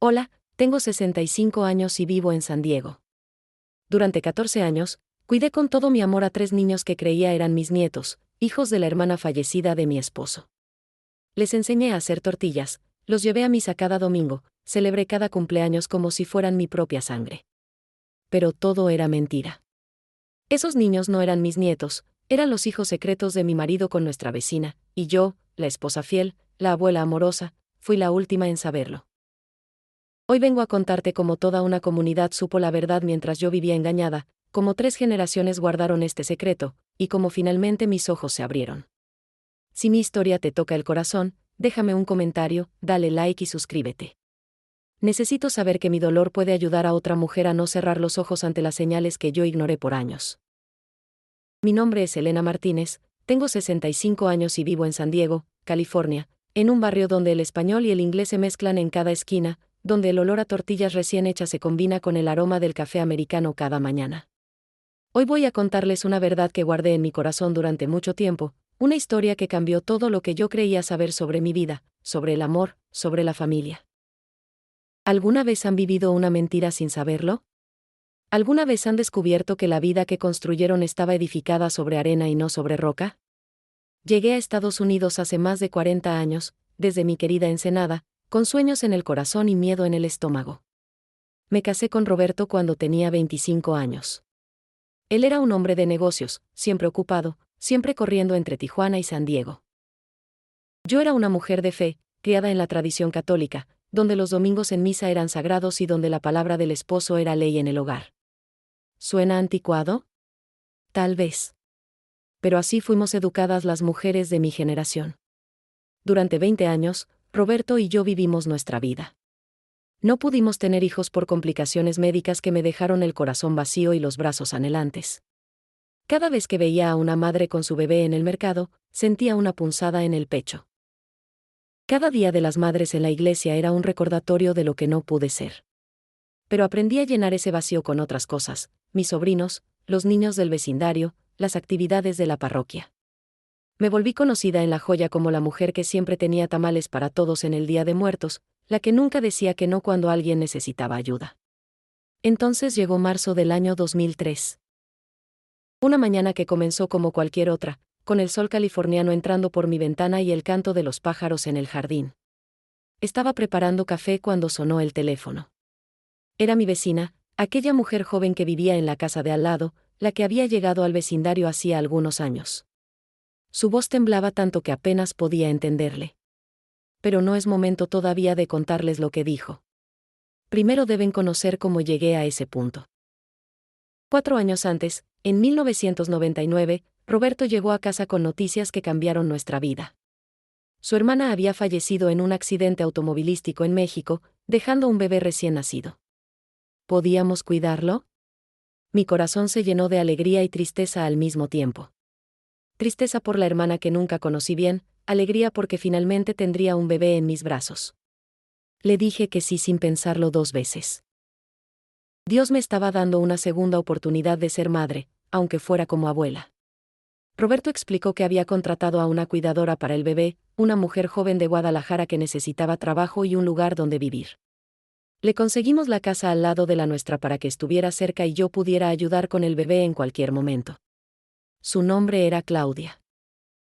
Hola, tengo 65 años y vivo en San Diego. Durante 14 años, cuidé con todo mi amor a 3 niños que creía eran mis nietos, hijos de la hermana fallecida de mi esposo. Les enseñé a hacer tortillas, los llevé a misa cada domingo, celebré cada cumpleaños como si fueran mi propia sangre. Pero todo era mentira. Esos niños no eran mis nietos, eran los hijos secretos de mi marido con nuestra vecina, y yo, la esposa fiel, la abuela amorosa, fui la última en saberlo. Hoy vengo a contarte cómo toda una comunidad supo la verdad mientras yo vivía engañada, cómo 3 generaciones guardaron este secreto, y cómo finalmente mis ojos se abrieron. Si mi historia te toca el corazón, déjame un comentario, dale like y suscríbete. Necesito saber que mi dolor puede ayudar a otra mujer a no cerrar los ojos ante las señales que yo ignoré por años. Mi nombre es Elena Martínez, tengo 65 años y vivo en San Diego, California, en un barrio donde el español y el inglés se mezclan en cada esquina, donde el olor a tortillas recién hechas se combina con el aroma del café americano cada mañana. Hoy voy a contarles una verdad que guardé en mi corazón durante mucho tiempo, una historia que cambió todo lo que yo creía saber sobre mi vida, sobre el amor, sobre la familia. ¿Alguna vez han vivido una mentira sin saberlo? ¿Alguna vez han descubierto que la vida que construyeron estaba edificada sobre arena y no sobre roca? Llegué a Estados Unidos hace más de 40 años, desde mi querida Ensenada, con sueños en el corazón y miedo en el estómago. Me casé con Roberto cuando tenía 25 años. Él era un hombre de negocios, siempre ocupado, siempre corriendo entre Tijuana y San Diego. Yo era una mujer de fe, criada en la tradición católica, donde los domingos en misa eran sagrados y donde la palabra del esposo era ley en el hogar. ¿Suena anticuado? Tal vez. Pero así fuimos educadas las mujeres de mi generación. Durante 20 años, Roberto y yo vivimos nuestra vida. No pudimos tener hijos por complicaciones médicas que me dejaron el corazón vacío y los brazos anhelantes. Cada vez que veía a una madre con su bebé en el mercado, sentía una punzada en el pecho. Cada día de las madres en la iglesia era un recordatorio de lo que no pude ser. Pero aprendí a llenar ese vacío con otras cosas, mis sobrinos, los niños del vecindario, las actividades de la parroquia. Me volví conocida en La Joya como la mujer que siempre tenía tamales para todos en el Día de Muertos, la que nunca decía que no cuando alguien necesitaba ayuda. Entonces llegó marzo del año 2003. Una mañana que comenzó como cualquier otra, con el sol californiano entrando por mi ventana y el canto de los pájaros en el jardín. Estaba preparando café cuando sonó el teléfono. Era mi vecina, aquella mujer joven que vivía en la casa de al lado, la que había llegado al vecindario hacía algunos años. Su voz temblaba tanto que apenas podía entenderle. Pero no es momento todavía de contarles lo que dijo. Primero deben conocer cómo llegué a ese punto. 4 años antes, en 1999, Roberto llegó a casa con noticias que cambiaron nuestra vida. Su hermana había fallecido en un accidente automovilístico en México, dejando un bebé recién nacido. ¿Podíamos cuidarlo? Mi corazón se llenó de alegría y tristeza al mismo tiempo. Tristeza por la hermana que nunca conocí bien, alegría porque finalmente tendría un bebé en mis brazos. Le dije que sí sin pensarlo 2 veces. Dios me estaba dando una segunda oportunidad de ser madre, aunque fuera como abuela. Roberto explicó que había contratado a una cuidadora para el bebé, una mujer joven de Guadalajara que necesitaba trabajo y un lugar donde vivir. Le conseguimos la casa al lado de la nuestra para que estuviera cerca y yo pudiera ayudar con el bebé en cualquier momento. Su nombre era Claudia.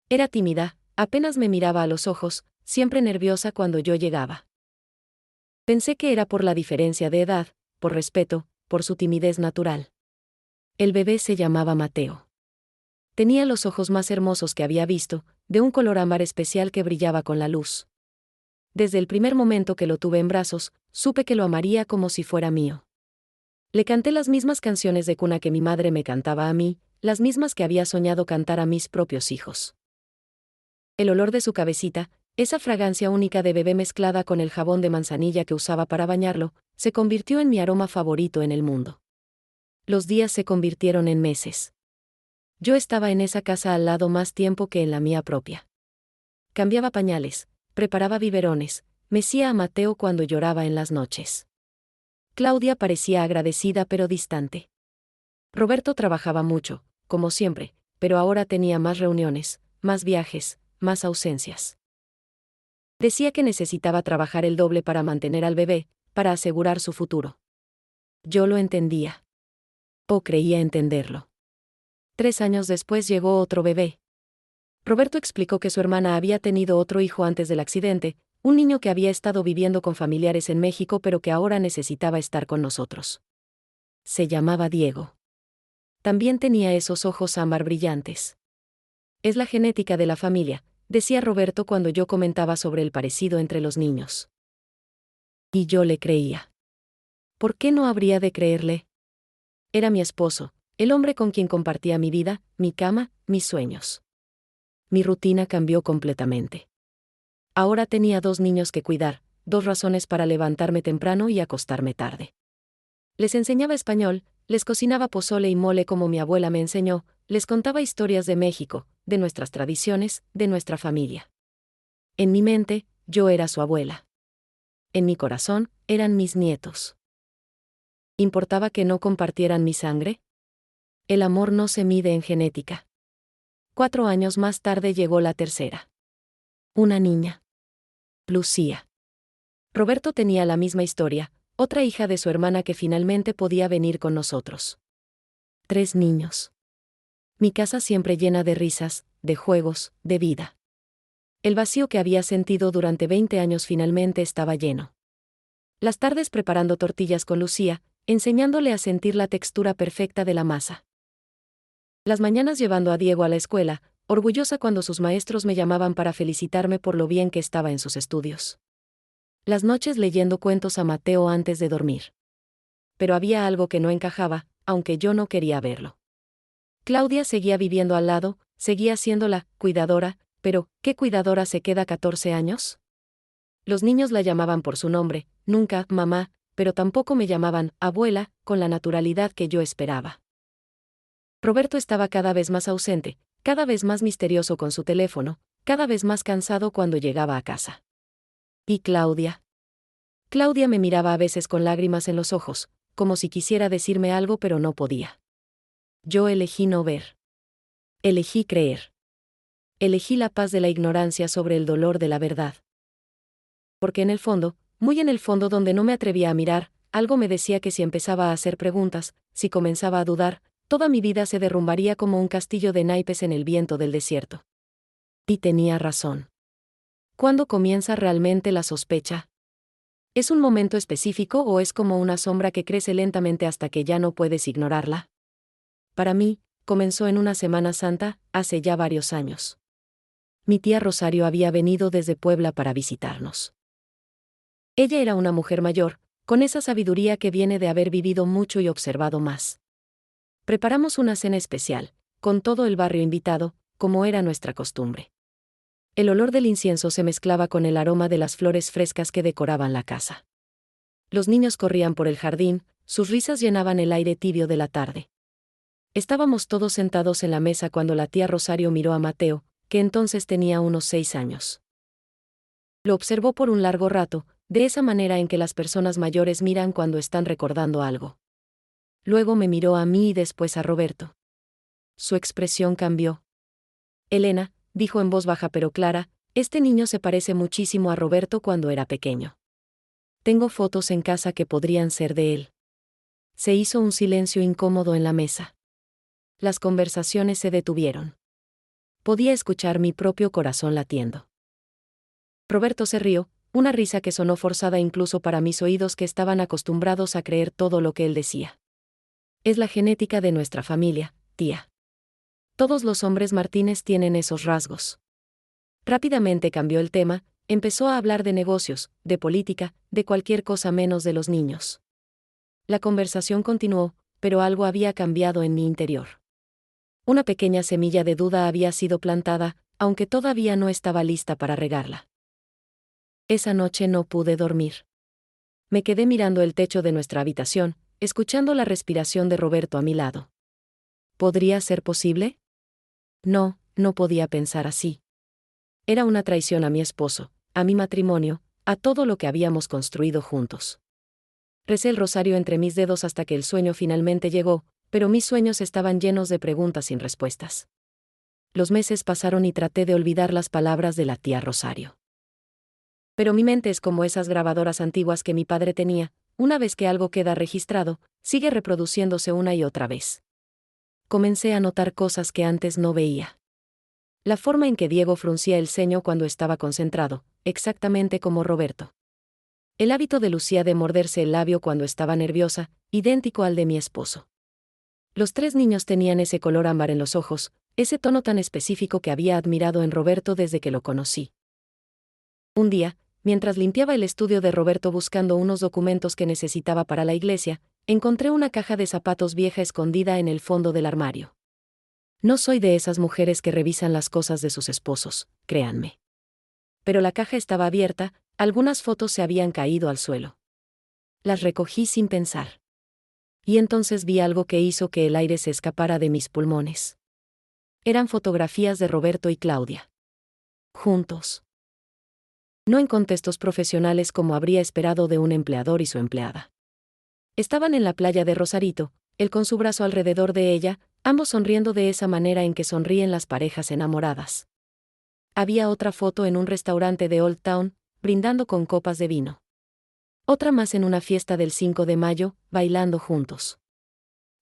Era tímida, apenas me miraba a los ojos, siempre nerviosa cuando yo llegaba. Pensé que era por la diferencia de edad, por respeto, por su timidez natural. El bebé se llamaba Mateo. Tenía los ojos más hermosos que había visto, de un color ámbar especial que brillaba con la luz. Desde el primer momento que lo tuve en brazos, supe que lo amaría como si fuera mío. Le canté las mismas canciones de cuna que mi madre me cantaba a mí, las mismas que había soñado cantar a mis propios hijos. El olor de su cabecita, esa fragancia única de bebé mezclada con el jabón de manzanilla que usaba para bañarlo, se convirtió en mi aroma favorito en el mundo. Los días se convirtieron en meses. Yo estaba en esa casa al lado más tiempo que en la mía propia. Cambiaba pañales, preparaba biberones, mecía a Mateo cuando lloraba en las noches. Claudia parecía agradecida pero distante. Roberto trabajaba mucho, como siempre, pero ahora tenía más reuniones, más viajes, más ausencias. Decía que necesitaba trabajar el doble para mantener al bebé, para asegurar su futuro. Yo lo entendía. O creía entenderlo. 3 años después llegó otro bebé. Roberto explicó que su hermana había tenido otro hijo antes del accidente, un niño que había estado viviendo con familiares en México pero que ahora necesitaba estar con nosotros. Se llamaba Diego. También tenía esos ojos ámbar brillantes. Es la genética de la familia, decía Roberto cuando yo comentaba sobre el parecido entre los niños. Y yo le creía. ¿Por qué no habría de creerle? Era mi esposo, el hombre con quien compartía mi vida, mi cama, mis sueños. Mi rutina cambió completamente. Ahora tenía 2 niños que cuidar, 2 razones para levantarme temprano y acostarme tarde. Les enseñaba español, les cocinaba pozole y mole como mi abuela me enseñó, les contaba historias de México, de nuestras tradiciones, de nuestra familia. En mi mente, yo era su abuela. En mi corazón, eran mis nietos. ¿Importaba que no compartieran mi sangre? El amor no se mide en genética. 4 años más tarde llegó la tercera. Una niña. Lucía. Roberto tenía la misma historia, otra hija de su hermana que finalmente podía venir con nosotros. 3 niños. Mi casa siempre llena de risas, de juegos, de vida. El vacío que había sentido durante 20 años finalmente estaba lleno. Las tardes preparando tortillas con Lucía, enseñándole a sentir la textura perfecta de la masa. Las mañanas llevando a Diego a la escuela, orgullosa cuando sus maestros me llamaban para felicitarme por lo bien que estaba en sus estudios. Las noches leyendo cuentos a Mateo antes de dormir. Pero había algo que no encajaba, aunque yo no quería verlo. Claudia seguía viviendo al lado, seguía siendo la cuidadora, pero ¿qué cuidadora se queda 14 años? Los niños la llamaban por su nombre, nunca mamá, pero tampoco me llamaban abuela, con la naturalidad que yo esperaba. Roberto estaba cada vez más ausente, cada vez más misterioso con su teléfono, cada vez más cansado cuando llegaba a casa. ¿Y Claudia? Claudia me miraba a veces con lágrimas en los ojos, como si quisiera decirme algo pero no podía. Yo elegí no ver. Elegí creer. Elegí la paz de la ignorancia sobre el dolor de la verdad. Porque en el fondo, muy en el fondo donde no me atrevía a mirar, algo me decía que si empezaba a hacer preguntas, si comenzaba a dudar, toda mi vida se derrumbaría como un castillo de naipes en el viento del desierto. Y tenía razón. ¿Cuándo comienza realmente la sospecha? ¿Es un momento específico o es como una sombra que crece lentamente hasta que ya no puedes ignorarla? Para mí, comenzó en una Semana Santa, hace ya varios años. Mi tía Rosario había venido desde Puebla para visitarnos. Ella era una mujer mayor, con esa sabiduría que viene de haber vivido mucho y observado más. Preparamos una cena especial, con todo el barrio invitado, como era nuestra costumbre. El olor del incienso se mezclaba con el aroma de las flores frescas que decoraban la casa. Los niños corrían por el jardín, sus risas llenaban el aire tibio de la tarde. Estábamos todos sentados en la mesa cuando la tía Rosario miró a Mateo, que entonces tenía unos 6 años. Lo observó por un largo rato, de esa manera en que las personas mayores miran cuando están recordando algo. Luego me miró a mí y después a Roberto. Su expresión cambió. Elena, dijo en voz baja pero clara, este niño se parece muchísimo a Roberto cuando era pequeño. Tengo fotos en casa que podrían ser de él. Se hizo un silencio incómodo en la mesa. Las conversaciones se detuvieron. Podía escuchar mi propio corazón latiendo. Roberto se rió, una risa que sonó forzada incluso para mis oídos que estaban acostumbrados a creer todo lo que él decía. Es la genética de nuestra familia, tía. Todos los hombres Martínez tienen esos rasgos. Rápidamente cambió el tema, empezó a hablar de negocios, de política, de cualquier cosa menos de los niños. La conversación continuó, pero algo había cambiado en mi interior. Una pequeña semilla de duda había sido plantada, aunque todavía no estaba lista para regarla. Esa noche no pude dormir. Me quedé mirando el techo de nuestra habitación, escuchando la respiración de Roberto a mi lado. ¿Podría ser posible? No, no podía pensar así. Era una traición a mi esposo, a mi matrimonio, a todo lo que habíamos construido juntos. Recé el rosario entre mis dedos hasta que el sueño finalmente llegó, pero mis sueños estaban llenos de preguntas sin respuestas. Los meses pasaron y traté de olvidar las palabras de la tía Rosario. Pero mi mente es como esas grabadoras antiguas que mi padre tenía, una vez que algo queda registrado, sigue reproduciéndose una y otra vez. Comencé a notar cosas que antes no veía. La forma en que Diego fruncía el ceño cuando estaba concentrado, exactamente como Roberto. El hábito de Lucía de morderse el labio cuando estaba nerviosa, idéntico al de mi esposo. Los tres niños tenían ese color ámbar en los ojos, ese tono tan específico que había admirado en Roberto desde que lo conocí. Un día, mientras limpiaba el estudio de Roberto buscando unos documentos que necesitaba para la iglesia, encontré una caja de zapatos vieja escondida en el fondo del armario. No soy de esas mujeres que revisan las cosas de sus esposos, créanme. Pero la caja estaba abierta, algunas fotos se habían caído al suelo. Las recogí sin pensar. Y entonces vi algo que hizo que el aire se escapara de mis pulmones. Eran fotografías de Roberto y Claudia. Juntos. No en contextos profesionales como habría esperado de un empleador y su empleada. Estaban en la playa de Rosarito, él con su brazo alrededor de ella, ambos sonriendo de esa manera en que sonríen las parejas enamoradas. Había otra foto en un restaurante de Old Town, brindando con copas de vino. Otra más en una fiesta del 5 de mayo, bailando juntos.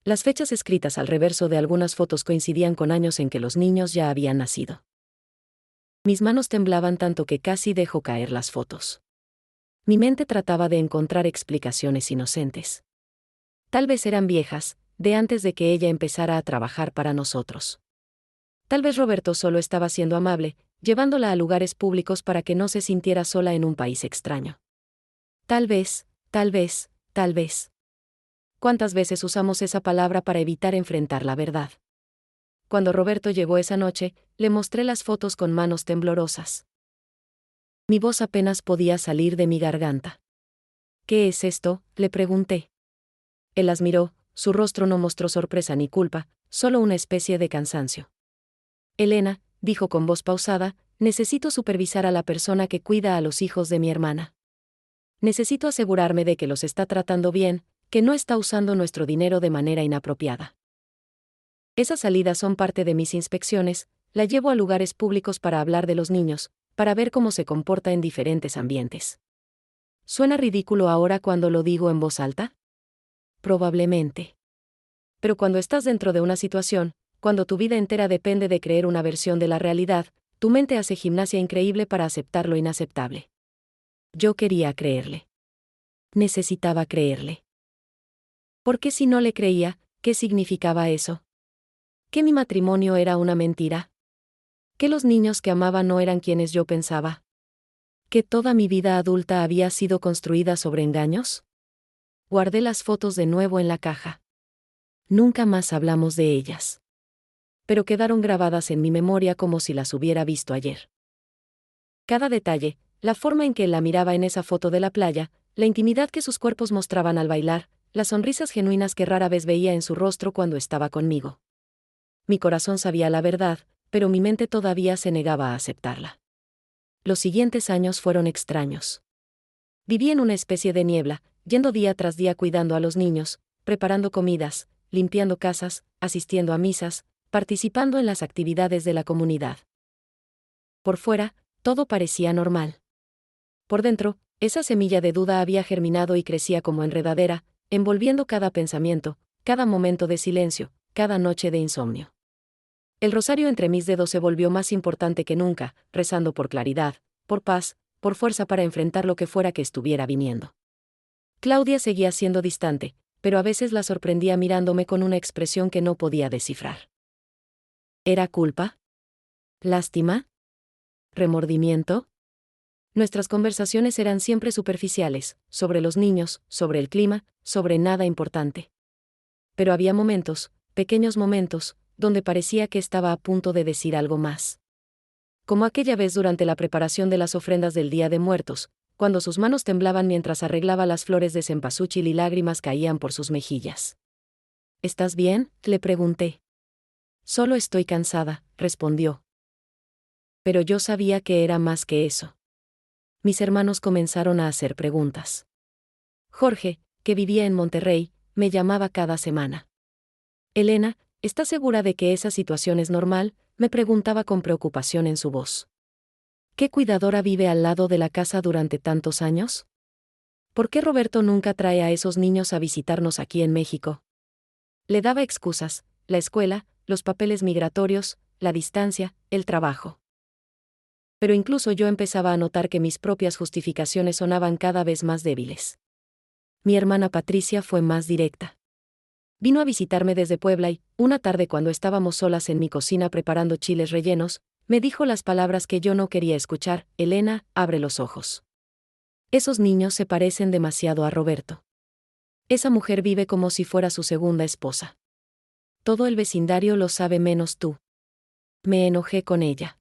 Las fechas escritas al reverso de algunas fotos coincidían con años en que los niños ya habían nacido. Mis manos temblaban tanto que casi dejó caer las fotos. Mi mente trataba de encontrar explicaciones inocentes. Tal vez eran viejas, de antes de que ella empezara a trabajar para nosotros. Tal vez Roberto solo estaba siendo amable, llevándola a lugares públicos para que no se sintiera sola en un país extraño. Tal vez, tal vez, tal vez. ¿Cuántas veces usamos esa palabra para evitar enfrentar la verdad? Cuando Roberto llegó esa noche, le mostré las fotos con manos temblorosas. Mi voz apenas podía salir de mi garganta. ¿Qué es esto?, le pregunté. Él las miró, su rostro no mostró sorpresa ni culpa, solo una especie de cansancio. Elena, dijo con voz pausada, necesito supervisar a la persona que cuida a los hijos de mi hermana. Necesito asegurarme de que los está tratando bien, que no está usando nuestro dinero de manera inapropiada. Esas salidas son parte de mis inspecciones, la llevo a lugares públicos para hablar de los niños, para ver cómo se comporta en diferentes ambientes. ¿Suena ridículo ahora cuando lo digo en voz alta? Probablemente. Pero cuando estás dentro de una situación, cuando tu vida entera depende de creer una versión de la realidad, tu mente hace gimnasia increíble para aceptar lo inaceptable. Yo quería creerle. Necesitaba creerle. Porque si no le creía, ¿qué significaba eso? ¿Que mi matrimonio era una mentira? ¿Que los niños que amaba no eran quienes yo pensaba? ¿Que toda mi vida adulta había sido construida sobre engaños? Guardé las fotos de nuevo en la caja. Nunca más hablamos de ellas. Pero quedaron grabadas en mi memoria como si las hubiera visto ayer. Cada detalle, la forma en que él la miraba en esa foto de la playa, la intimidad que sus cuerpos mostraban al bailar, las sonrisas genuinas que rara vez veía en su rostro cuando estaba conmigo. Mi corazón sabía la verdad, pero mi mente todavía se negaba a aceptarla. Los siguientes años fueron extraños. Viví en una especie de niebla, yendo día tras día cuidando a los niños, preparando comidas, limpiando casas, asistiendo a misas, participando en las actividades de la comunidad. Por fuera, todo parecía normal. Por dentro, esa semilla de duda había germinado y crecía como enredadera, envolviendo cada pensamiento, cada momento de silencio, cada noche de insomnio. El rosario entre mis dedos se volvió más importante que nunca, rezando por claridad, por paz, por fuerza para enfrentar lo que fuera que estuviera viniendo. Claudia seguía siendo distante, pero a veces la sorprendía mirándome con una expresión que no podía descifrar. ¿Era culpa? ¿Lástima? ¿Remordimiento? Nuestras conversaciones eran siempre superficiales, sobre los niños, sobre el clima, sobre nada importante. Pero había momentos, pequeños momentos, donde parecía que estaba a punto de decir algo más. Como aquella vez durante la preparación de las ofrendas del Día de Muertos, cuando sus manos temblaban mientras arreglaba las flores de cempasúchil y lágrimas caían por sus mejillas. ¿Estás bien?, le pregunté. Solo estoy cansada, respondió. Pero yo sabía que era más que eso. Mis hermanos comenzaron a hacer preguntas. Jorge, que vivía en Monterrey, me llamaba cada semana. Elena, ¿estás segura de que esa situación es normal?, me preguntaba con preocupación en su voz. ¿Qué cuidadora vive al lado de la casa durante tantos años? ¿Por qué Roberto nunca trae a esos niños a visitarnos aquí en México? Le daba excusas: la escuela, los papeles migratorios, la distancia, el trabajo. Pero incluso yo empezaba a notar que mis propias justificaciones sonaban cada vez más débiles. Mi hermana Patricia fue más directa. Vino a visitarme desde Puebla y, una tarde cuando estábamos solas en mi cocina preparando chiles rellenos, me dijo las palabras que yo no quería escuchar: Elena, abre los ojos. Esos niños se parecen demasiado a Roberto. Esa mujer vive como si fuera su segunda esposa. Todo el vecindario lo sabe menos tú. Me enojé con ella.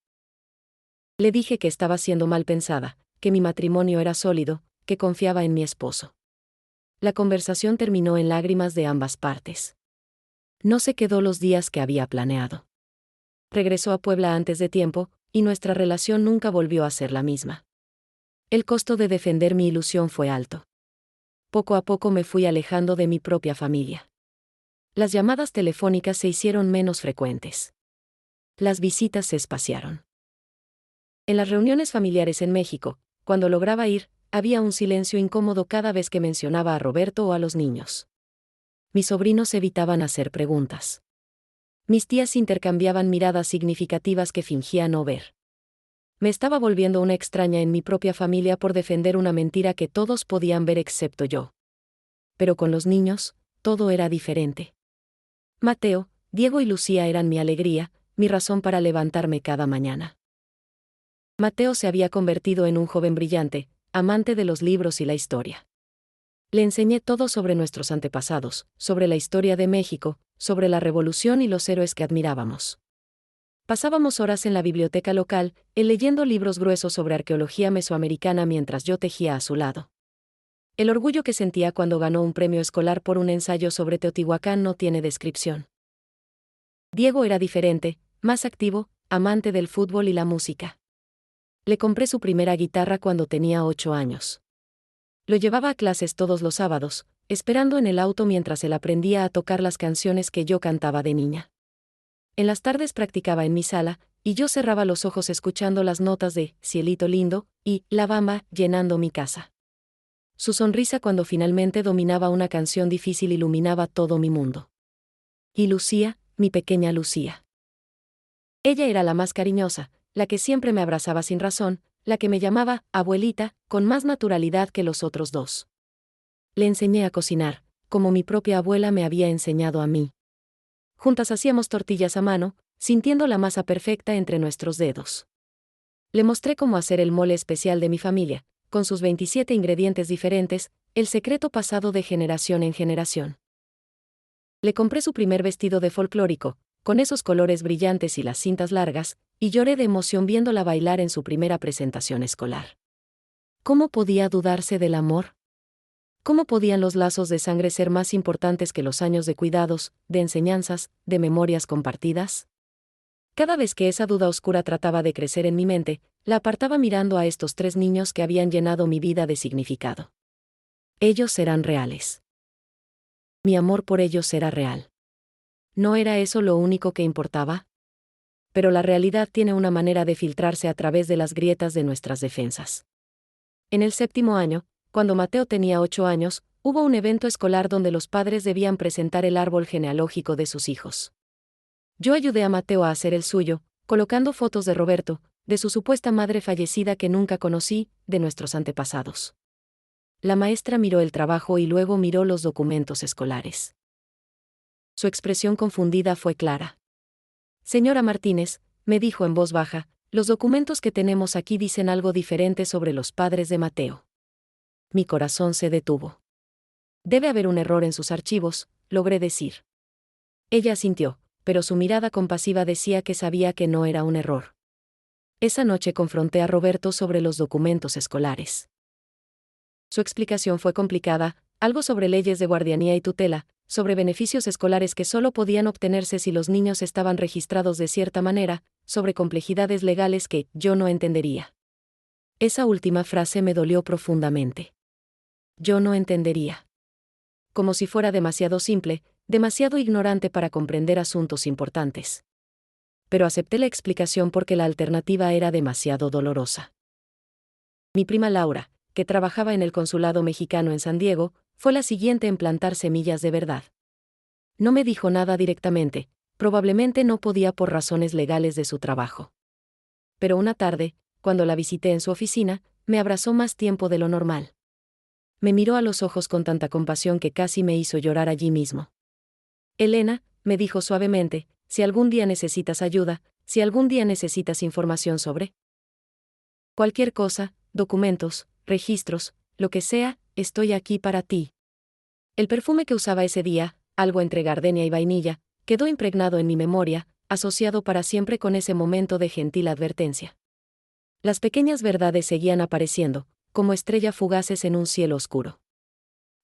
Le dije que estaba siendo mal pensada, que mi matrimonio era sólido, que confiaba en mi esposo. La conversación terminó en lágrimas de ambas partes. No se quedó los días que había planeado. Regresó a Puebla antes de tiempo, y nuestra relación nunca volvió a ser la misma. El costo de defender mi ilusión fue alto. Poco a poco me fui alejando de mi propia familia. Las llamadas telefónicas se hicieron menos frecuentes. Las visitas se espaciaron. En las reuniones familiares en México, cuando lograba ir, había un silencio incómodo cada vez que mencionaba a Roberto o a los niños. Mis sobrinos evitaban hacer preguntas. Mis tías intercambiaban miradas significativas que fingía no ver. Me estaba volviendo una extraña en mi propia familia por defender una mentira que todos podían ver excepto yo. Pero con los niños, todo era diferente. Mateo, Diego y Lucía eran mi alegría, mi razón para levantarme cada mañana. Mateo se había convertido en un joven brillante, amante de los libros y la historia. Le enseñé todo sobre nuestros antepasados, sobre la historia de México, sobre la Revolución y los héroes que admirábamos. Pasábamos horas en la biblioteca local, él leyendo libros gruesos sobre arqueología mesoamericana mientras yo tejía a su lado. El orgullo que sentía cuando ganó un premio escolar por un ensayo sobre Teotihuacán no tiene descripción. Diego era diferente, más activo, amante del fútbol y la música. Le compré su primera guitarra cuando tenía 8 años. Lo llevaba a clases todos los sábados, esperando en el auto mientras él aprendía a tocar las canciones que yo cantaba de niña. En las tardes practicaba en mi sala, y yo cerraba los ojos escuchando las notas de Cielito Lindo y La Bamba llenando mi casa. Su sonrisa cuando finalmente dominaba una canción difícil iluminaba todo mi mundo. Y Lucía, mi pequeña Lucía. Ella era la más cariñosa, la que siempre me abrazaba sin razón, la que me llamaba abuelita, con más naturalidad que los otros dos. Le enseñé a cocinar, como mi propia abuela me había enseñado a mí. Juntas hacíamos tortillas a mano, sintiendo la masa perfecta entre nuestros dedos. Le mostré cómo hacer el mole especial de mi familia, con sus 27 ingredientes diferentes, el secreto pasado de generación en generación. Le compré su primer vestido de folclórico, con esos colores brillantes y las cintas largas, y lloré de emoción viéndola bailar en su primera presentación escolar. ¿Cómo podía dudarse del amor? ¿Cómo podían los lazos de sangre ser más importantes que los años de cuidados, de enseñanzas, de memorias compartidas? Cada vez que esa duda oscura trataba de crecer en mi mente, la apartaba mirando a estos 3 niños que habían llenado mi vida de significado. Ellos eran reales. Mi amor por ellos era real. ¿No era eso lo único que importaba? Pero la realidad tiene una manera de filtrarse a través de las grietas de nuestras defensas. En el 7º año, cuando Mateo tenía 8 años, hubo un evento escolar donde los padres debían presentar el árbol genealógico de sus hijos. Yo ayudé a Mateo a hacer el suyo, colocando fotos de Roberto, de su supuesta madre fallecida que nunca conocí, de nuestros antepasados. La maestra miró el trabajo y luego miró los documentos escolares. Su expresión confundida fue clara. Señora Martínez, me dijo en voz baja, los documentos que tenemos aquí dicen algo diferente sobre los padres de Mateo. Mi corazón se detuvo. Debe haber un error en sus archivos, logré decir. Ella asintió, pero su mirada compasiva decía que sabía que no era un error. Esa noche confronté a Roberto sobre los documentos escolares. Su explicación fue complicada, algo sobre leyes de guardianía y tutela, sobre beneficios escolares que solo podían obtenerse si los niños estaban registrados de cierta manera, sobre complejidades legales que yo no entendería. Esa última frase me dolió profundamente. Yo no entendería. Como si fuera demasiado simple, demasiado ignorante para comprender asuntos importantes. Pero acepté la explicación porque la alternativa era demasiado dolorosa. Mi prima Laura, que trabajaba en el consulado mexicano en San Diego, fue la siguiente en plantar semillas de verdad. No me dijo nada directamente, probablemente no podía por razones legales de su trabajo. Pero una tarde, cuando la visité en su oficina, me abrazó más tiempo de lo normal. Me miró a los ojos con tanta compasión que casi me hizo llorar allí mismo. Elena, me dijo suavemente, si algún día necesitas ayuda, si algún día necesitas información sobre cualquier cosa, documentos, registros, lo que sea, estoy aquí para ti. El perfume que usaba ese día, algo entre gardenia y vainilla, quedó impregnado en mi memoria, asociado para siempre con ese momento de gentil advertencia. Las pequeñas verdades seguían apareciendo, como estrellas fugaces en un cielo oscuro.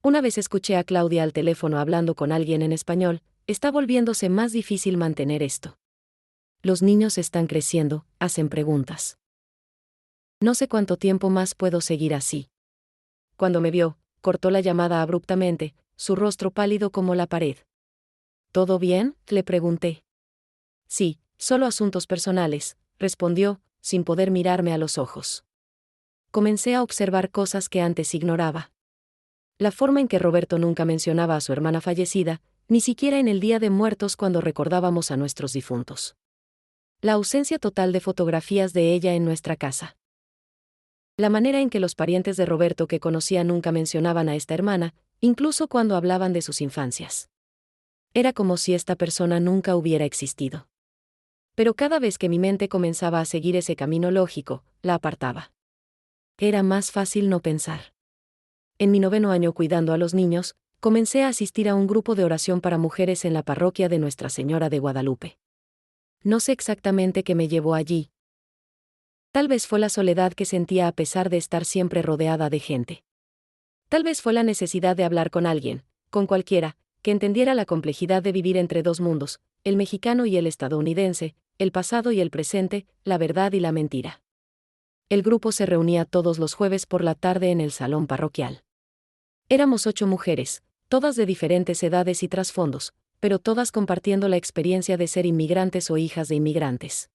Una vez escuché a Claudia al teléfono hablando con alguien en español, está volviéndose más difícil mantener esto. Los niños están creciendo, hacen preguntas. No sé cuánto tiempo más puedo seguir así. Cuando me vio, cortó la llamada abruptamente, su rostro pálido como la pared. ¿Todo bien?, le pregunté. Sí, solo asuntos personales, respondió, sin poder mirarme a los ojos. Comencé a observar cosas que antes ignoraba. La forma en que Roberto nunca mencionaba a su hermana fallecida, ni siquiera en el Día de Muertos cuando recordábamos a nuestros difuntos. La ausencia total de fotografías de ella en nuestra casa. La manera en que los parientes de Roberto que conocía nunca mencionaban a esta hermana, incluso cuando hablaban de sus infancias. Era como si esta persona nunca hubiera existido. Pero cada vez que mi mente comenzaba a seguir ese camino lógico, la apartaba. Era más fácil no pensar. En mi 9º año cuidando a los niños, comencé a asistir a un grupo de oración para mujeres en la parroquia de Nuestra Señora de Guadalupe. No sé exactamente qué me llevó allí. Tal vez fue la soledad que sentía a pesar de estar siempre rodeada de gente. Tal vez fue la necesidad de hablar con alguien, con cualquiera, que entendiera la complejidad de vivir entre dos mundos, el mexicano y el estadounidense, el pasado y el presente, la verdad y la mentira. El grupo se reunía todos los jueves por la tarde en el salón parroquial. Éramos 8 mujeres, todas de diferentes edades y trasfondos, pero todas compartiendo la experiencia de ser inmigrantes o hijas de inmigrantes.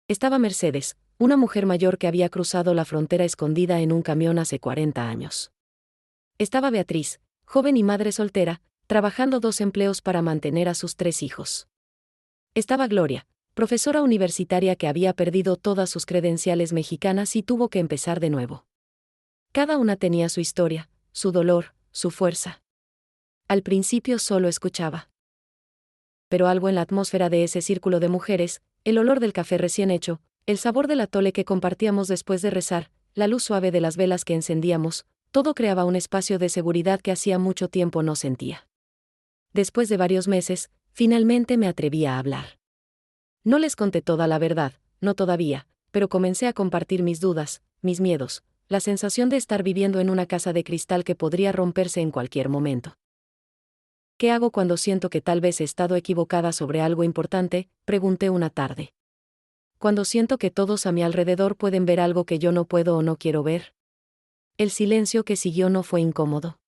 Estaba Mercedes, una mujer mayor que había cruzado la frontera escondida en un camión hace 40 años. Estaba Beatriz, joven y madre soltera, trabajando 2 empleos para mantener a sus 3 hijos. Estaba Gloria, profesora universitaria que había perdido todas sus credenciales mexicanas y tuvo que empezar de nuevo. Cada una tenía su historia, su dolor, su fuerza. Al principio solo escuchaba. Pero algo en la atmósfera de ese círculo de mujeres, el olor del café recién hecho, el sabor del atole que compartíamos después de rezar, la luz suave de las velas que encendíamos, todo creaba un espacio de seguridad que hacía mucho tiempo no sentía. Después de varios meses, finalmente me atreví a hablar. No les conté toda la verdad, no todavía, pero comencé a compartir mis dudas, mis miedos, la sensación de estar viviendo en una casa de cristal que podría romperse en cualquier momento. ¿Qué hago cuando siento que tal vez he estado equivocada sobre algo importante?, pregunté una tarde. Cuando siento que todos a mi alrededor pueden ver algo que yo no puedo o no quiero ver. El silencio que siguió no fue incómodo.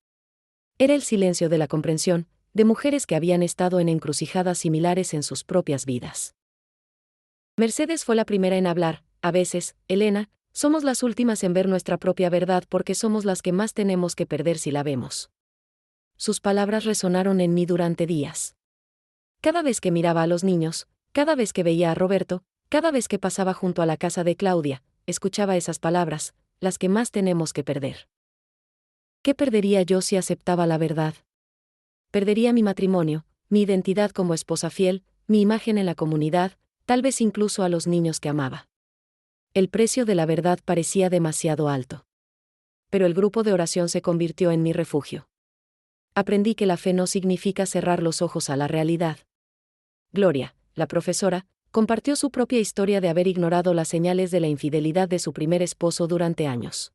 Era el silencio de la comprensión, de mujeres que habían estado en encrucijadas similares en sus propias vidas. Mercedes fue la primera en hablar. A veces, Elena, somos las últimas en ver nuestra propia verdad porque somos las que más tenemos que perder si la vemos. Sus palabras resonaron en mí durante días. Cada vez que miraba a los niños, cada vez que veía a Roberto, cada vez que pasaba junto a la casa de Claudia, escuchaba esas palabras, las que más tenemos que perder. ¿Qué perdería yo si aceptaba la verdad? Perdería mi matrimonio, mi identidad como esposa fiel, mi imagen en la comunidad, tal vez incluso a los niños que amaba. El precio de la verdad parecía demasiado alto. Pero el grupo de oración se convirtió en mi refugio. Aprendí que la fe no significa cerrar los ojos a la realidad. Gloria, la profesora, compartió su propia historia de haber ignorado las señales de la infidelidad de su primer esposo durante años.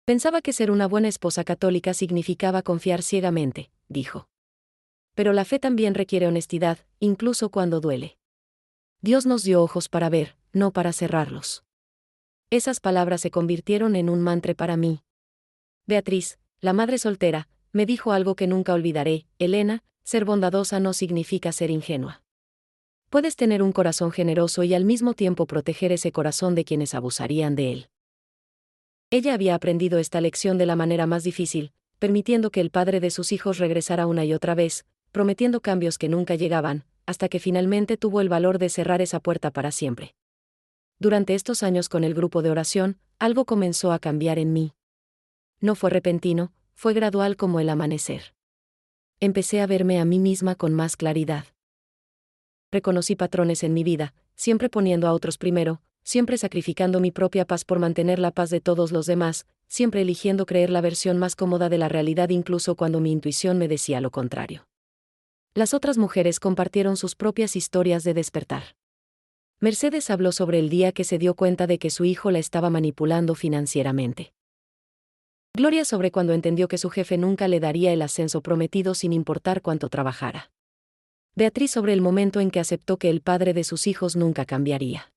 Pensaba que ser una buena esposa católica significaba confiar ciegamente, dijo. Pero la fe también requiere honestidad, incluso cuando duele. Dios nos dio ojos para ver, no para cerrarlos. Esas palabras se convirtieron en un mantra para mí. Beatriz, la madre soltera, me dijo algo que nunca olvidaré: Elena, ser bondadosa no significa ser ingenua. Puedes tener un corazón generoso y al mismo tiempo proteger ese corazón de quienes abusarían de él. Ella había aprendido esta lección de la manera más difícil, permitiendo que el padre de sus hijos regresara una y otra vez, prometiendo cambios que nunca llegaban, hasta que finalmente tuvo el valor de cerrar esa puerta para siempre. Durante estos años con el grupo de oración, algo comenzó a cambiar en mí. No fue repentino, fue gradual como el amanecer. Empecé a verme a mí misma con más claridad. Reconocí patrones en mi vida, siempre poniendo a otros primero, siempre sacrificando mi propia paz por mantener la paz de todos los demás, siempre eligiendo creer la versión más cómoda de la realidad incluso cuando mi intuición me decía lo contrario. Las otras mujeres compartieron sus propias historias de despertar. Mercedes habló sobre el día que se dio cuenta de que su hijo la estaba manipulando financieramente. Gloria sobre cuando entendió que su jefe nunca le daría el ascenso prometido sin importar cuánto trabajara. Beatriz sobre el momento en que aceptó que el padre de sus hijos nunca cambiaría.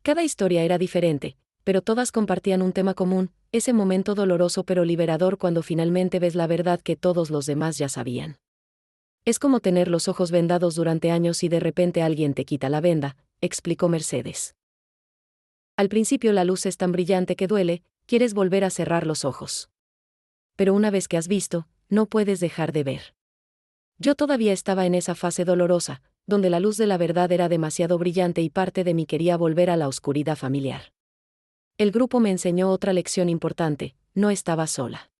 Cada historia era diferente, pero todas compartían un tema común, ese momento doloroso pero liberador cuando finalmente ves la verdad que todos los demás ya sabían. Es como tener los ojos vendados durante años y de repente alguien te quita la venda, explicó Mercedes. Al principio la luz es tan brillante que duele, quieres volver a cerrar los ojos. Pero una vez que has visto, no puedes dejar de ver. Yo todavía estaba en esa fase dolorosa, donde la luz de la verdad era demasiado brillante y parte de mí quería volver a la oscuridad familiar. El grupo me enseñó otra lección importante: no estaba sola.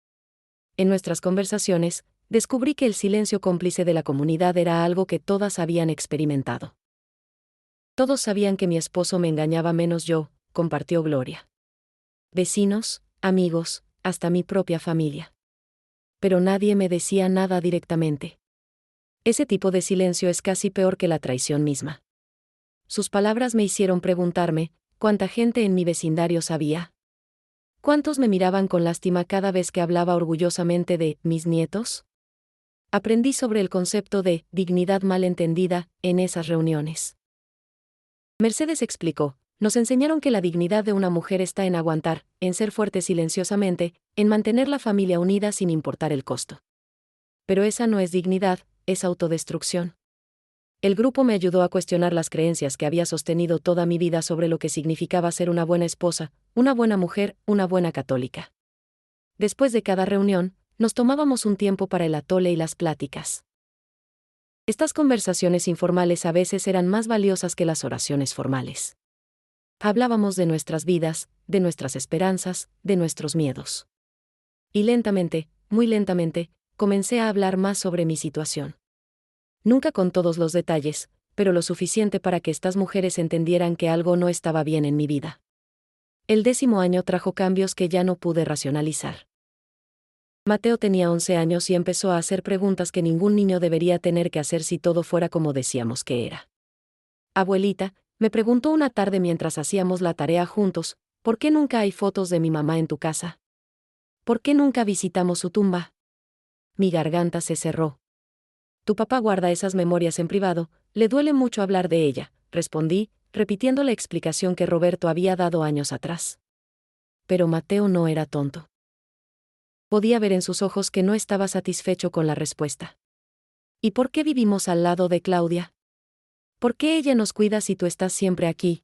En nuestras conversaciones, descubrí que el silencio cómplice de la comunidad era algo que todas habían experimentado. Todos sabían que mi esposo me engañaba menos yo, compartió Gloria. Vecinos, amigos, hasta mi propia familia. Pero nadie me decía nada directamente. Ese tipo de silencio es casi peor que la traición misma. Sus palabras me hicieron preguntarme, ¿cuánta gente en mi vecindario sabía? ¿Cuántos me miraban con lástima cada vez que hablaba orgullosamente de mis nietos? Aprendí sobre el concepto de dignidad mal entendida en esas reuniones. Mercedes explicó, nos enseñaron que la dignidad de una mujer está en aguantar, en ser fuerte silenciosamente, en mantener la familia unida sin importar el costo. Pero esa no es dignidad, es autodestrucción. El grupo me ayudó a cuestionar las creencias que había sostenido toda mi vida sobre lo que significaba ser una buena esposa, una buena mujer, una buena católica. Después de cada reunión, nos tomábamos un tiempo para el atole y las pláticas. Estas conversaciones informales a veces eran más valiosas que las oraciones formales. Hablábamos de nuestras vidas, de nuestras esperanzas, de nuestros miedos. Y lentamente, muy lentamente, comencé a hablar más sobre mi situación. Nunca con todos los detalles, pero lo suficiente para que estas mujeres entendieran que algo no estaba bien en mi vida. El 10º año trajo cambios que ya no pude racionalizar. Mateo tenía 11 años y empezó a hacer preguntas que ningún niño debería tener que hacer si todo fuera como decíamos que era. Abuelita, me preguntó una tarde mientras hacíamos la tarea juntos, ¿por qué nunca hay fotos de mi mamá en tu casa? ¿Por qué nunca visitamos su tumba? Mi garganta se cerró. Tu papá guarda esas memorias en privado, le duele mucho hablar de ella, respondí, repitiendo la explicación que Roberto había dado años atrás. Pero Mateo no era tonto. Podía ver en sus ojos que no estaba satisfecho con la respuesta. ¿Y por qué vivimos al lado de Claudia? ¿Por qué ella nos cuida si tú estás siempre aquí?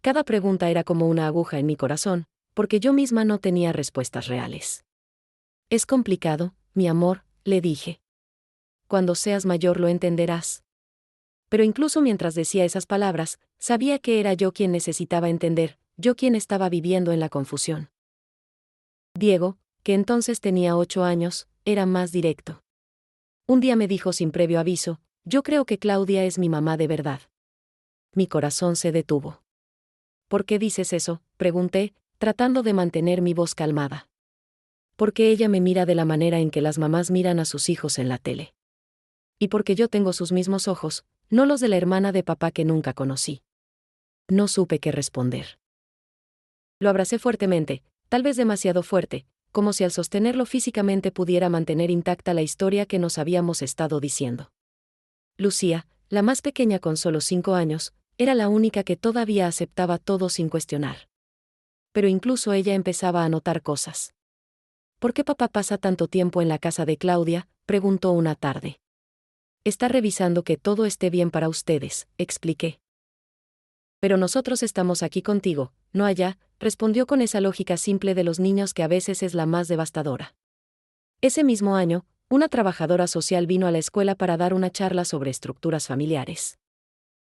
Cada pregunta era como una aguja en mi corazón, porque yo misma no tenía respuestas reales. Es complicado, mi amor, le dije. Cuando seas mayor lo entenderás. Pero incluso mientras decía esas palabras, sabía que era yo quien necesitaba entender, yo quien estaba viviendo en la confusión. Diego, que entonces tenía 8 años, era más directo. Un día me dijo sin previo aviso, yo creo que Claudia es mi mamá de verdad. Mi corazón se detuvo. ¿Por qué dices eso?, pregunté, tratando de mantener mi voz calmada. Porque ella me mira de la manera en que las mamás miran a sus hijos en la tele. Y porque yo tengo sus mismos ojos, no los de la hermana de papá que nunca conocí. No supe qué responder. Lo abracé fuertemente, tal vez demasiado fuerte, como si al sostenerlo físicamente pudiera mantener intacta la historia que nos habíamos estado diciendo. Lucía, la más pequeña con solo 5 años, era la única que todavía aceptaba todo sin cuestionar. Pero incluso ella empezaba a notar cosas. ¿Por qué papá pasa tanto tiempo en la casa de Claudia?, preguntó una tarde. está revisando que todo esté bien para ustedes, expliqué. Pero nosotros estamos aquí contigo, no allá, respondió con esa lógica simple de los niños que a veces es la más devastadora. Ese mismo año, una trabajadora social vino a la escuela para dar una charla sobre estructuras familiares.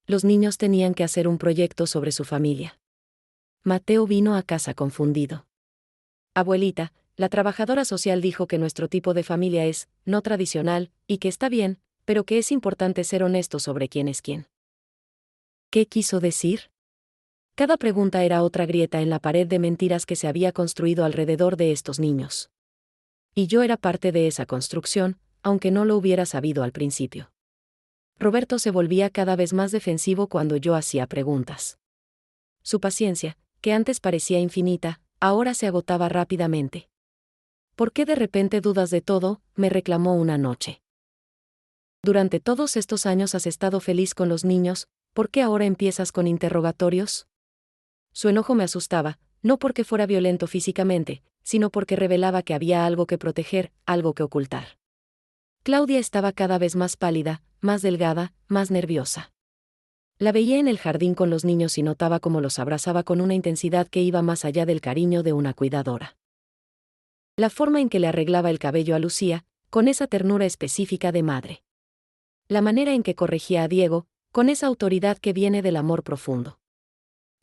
Los niños tenían que hacer un proyecto sobre su familia. Mateo vino a casa confundido. Abuelita, la trabajadora social dijo que nuestro tipo de familia es no tradicional, y que está bien, pero que es importante ser honesto sobre quién es quién. ¿Qué quiso decir? Cada pregunta era otra grieta en la pared de mentiras que se había construido alrededor de estos niños. Y yo era parte de esa construcción, aunque no lo hubiera sabido al principio. Roberto se volvía cada vez más defensivo cuando yo hacía preguntas. Su paciencia, que antes parecía infinita, ahora se agotaba rápidamente. ¿Por qué de repente dudas de todo?, me reclamó una noche. Durante todos estos años has estado feliz con los niños, ¿por qué ahora empiezas con interrogatorios? Su enojo me asustaba, no porque fuera violento físicamente, sino porque revelaba que había algo que proteger, algo que ocultar. Claudia estaba cada vez más pálida, más delgada, más nerviosa. La veía en el jardín con los niños y notaba cómo los abrazaba con una intensidad que iba más allá del cariño de una cuidadora. La forma en que le arreglaba el cabello a Lucía, con esa ternura específica de madre. La manera en que corregía a Diego, con esa autoridad que viene del amor profundo.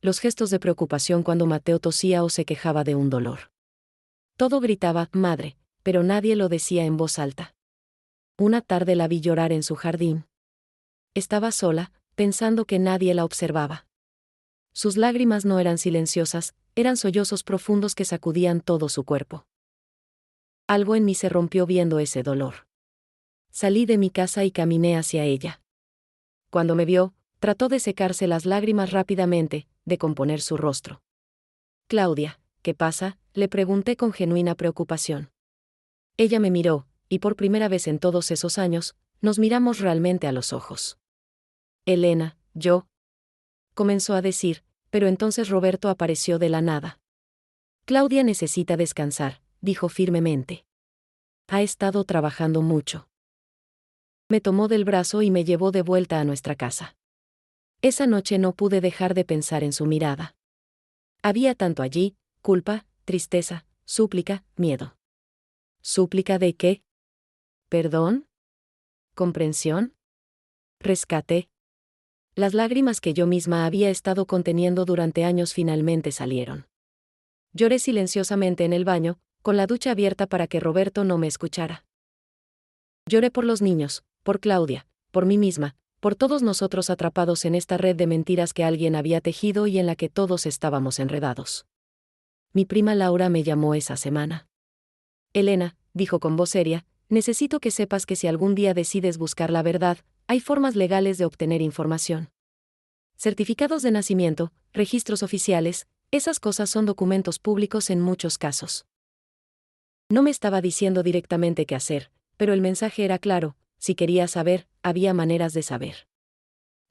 Los gestos de preocupación cuando Mateo tosía o se quejaba de un dolor. Todo gritaba, madre, pero nadie lo decía en voz alta. Una tarde la vi llorar en su jardín. Estaba sola, pensando que nadie la observaba. Sus lágrimas no eran silenciosas, eran sollozos profundos que sacudían todo su cuerpo. Algo en mí se rompió viendo ese dolor. Salí de mi casa y caminé hacia ella. Cuando me vio, trató de secarse las lágrimas rápidamente, de componer su rostro. Claudia, ¿qué pasa?, le pregunté con genuina preocupación. Ella me miró, y por primera vez en todos esos años, nos miramos realmente a los ojos. Elena, yo. Comenzó a decir, pero entonces Roberto apareció de la nada. Claudia necesita descansar, dijo firmemente. Ha estado trabajando mucho. Me tomó del brazo y me llevó de vuelta a nuestra casa. Esa noche no pude dejar de pensar en su mirada. Había tanto allí, culpa, tristeza, súplica, miedo. ¿Súplica de qué? ¿Perdón? ¿Comprensión? ¿Rescate? Las lágrimas que yo misma había estado conteniendo durante años finalmente salieron. Lloré silenciosamente en el baño, con la ducha abierta para que Roberto no me escuchara. Lloré por los niños, por Claudia, por mí misma, por todos nosotros atrapados en esta red de mentiras que alguien había tejido y en la que todos estábamos enredados. Mi prima Laura me llamó esa semana. Elena, dijo con voz seria, necesito que sepas que si algún día decides buscar la verdad, hay formas legales de obtener información. Certificados de nacimiento, registros oficiales, esas cosas son documentos públicos en muchos casos. No me estaba diciendo directamente qué hacer, pero el mensaje era claro, si quería saber, había maneras de saber.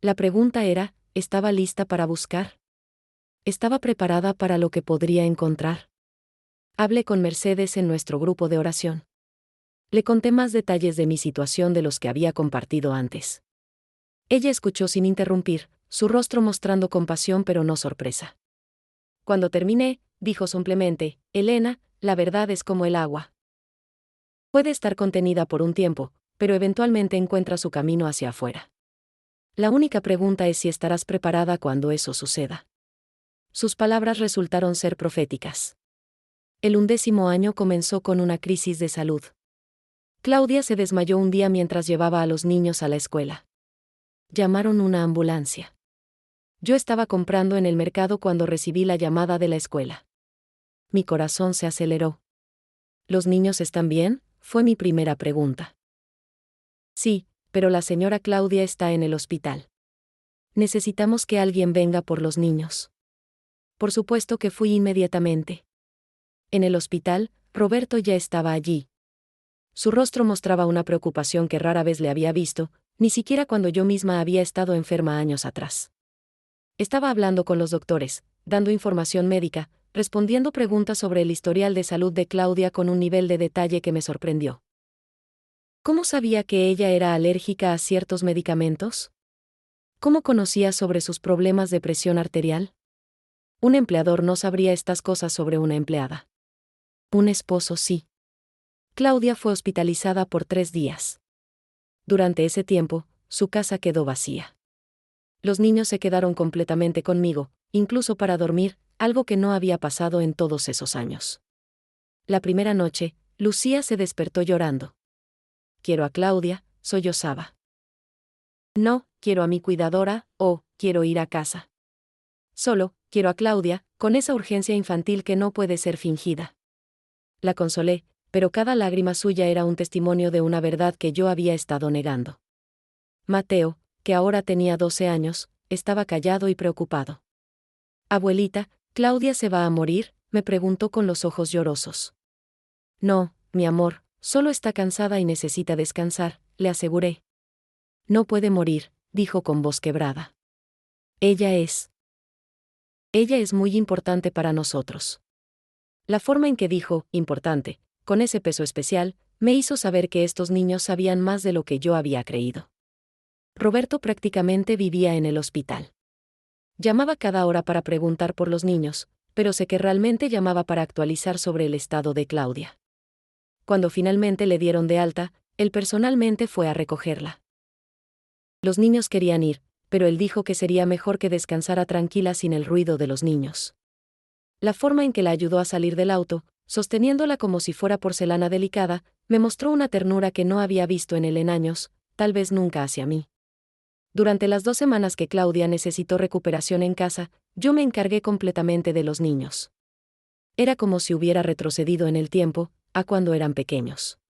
La pregunta era, ¿estaba lista para buscar? ¿Estaba preparada para lo que podría encontrar? Hablé con Mercedes en nuestro grupo de oración. Le conté más detalles de mi situación de los que había compartido antes. Ella escuchó sin interrumpir, su rostro mostrando compasión pero no sorpresa. Cuando terminé, dijo simplemente, Elena, la verdad es como el agua. Puede estar contenida por un tiempo, pero eventualmente encuentra su camino hacia afuera. La única pregunta es si estarás preparada cuando eso suceda. Sus palabras resultaron ser proféticas. El 11º año comenzó con una crisis de salud. Claudia se desmayó un día mientras llevaba a los niños a la escuela. Llamaron una ambulancia. Yo estaba comprando en el mercado cuando recibí la llamada de la escuela. Mi corazón se aceleró. ¿Los niños están bien?, fue mi primera pregunta. Sí, pero la señora Claudia está en el hospital. Necesitamos que alguien venga por los niños. Por supuesto que fui inmediatamente. En el hospital, Roberto ya estaba allí. Su rostro mostraba una preocupación que rara vez le había visto, ni siquiera cuando yo misma había estado enferma años atrás. Estaba hablando con los doctores, dando información médica, respondiendo preguntas sobre el historial de salud de Claudia con un nivel de detalle que me sorprendió. ¿Cómo sabía que ella era alérgica a ciertos medicamentos? ¿Cómo conocía sobre sus problemas de presión arterial? Un empleador no sabría estas cosas sobre una empleada. Un esposo sí. Claudia fue hospitalizada por 3 días. Durante ese tiempo, su casa quedó vacía. Los niños se quedaron completamente conmigo, incluso para dormir, algo que no había pasado en todos esos años. La primera noche, Lucía se despertó llorando. Quiero a Claudia, sollozaba. No, quiero a mi cuidadora, quiero ir a casa. Solo, quiero a Claudia, con esa urgencia infantil que no puede ser fingida. La consolé, pero cada lágrima suya era un testimonio de una verdad que yo había estado negando. Mateo, que ahora tenía 12 años, estaba callado y preocupado. Abuelita, ¿Claudia se va a morir?, me preguntó con los ojos llorosos. No, mi amor, solo está cansada y necesita descansar, le aseguré. No puede morir, dijo con voz quebrada. Ella es muy importante para nosotros. La forma en que dijo, importante, con ese peso especial, me hizo saber que estos niños sabían más de lo que yo había creído. Roberto prácticamente vivía en el hospital. Llamaba cada hora para preguntar por los niños, pero sé que realmente llamaba para actualizar sobre el estado de Claudia. Cuando finalmente le dieron de alta, él personalmente fue a recogerla. Los niños querían ir, pero él dijo que sería mejor que descansara tranquila sin el ruido de los niños. La forma en que la ayudó a salir del auto, sosteniéndola como si fuera porcelana delicada, me mostró una ternura que no había visto en él en años, tal vez nunca hacia mí. Durante las 2 semanas que Claudia necesitó recuperación en casa, yo me encargué completamente de los niños. Era como si hubiera retrocedido en el tiempo, a cuando eran pequeños.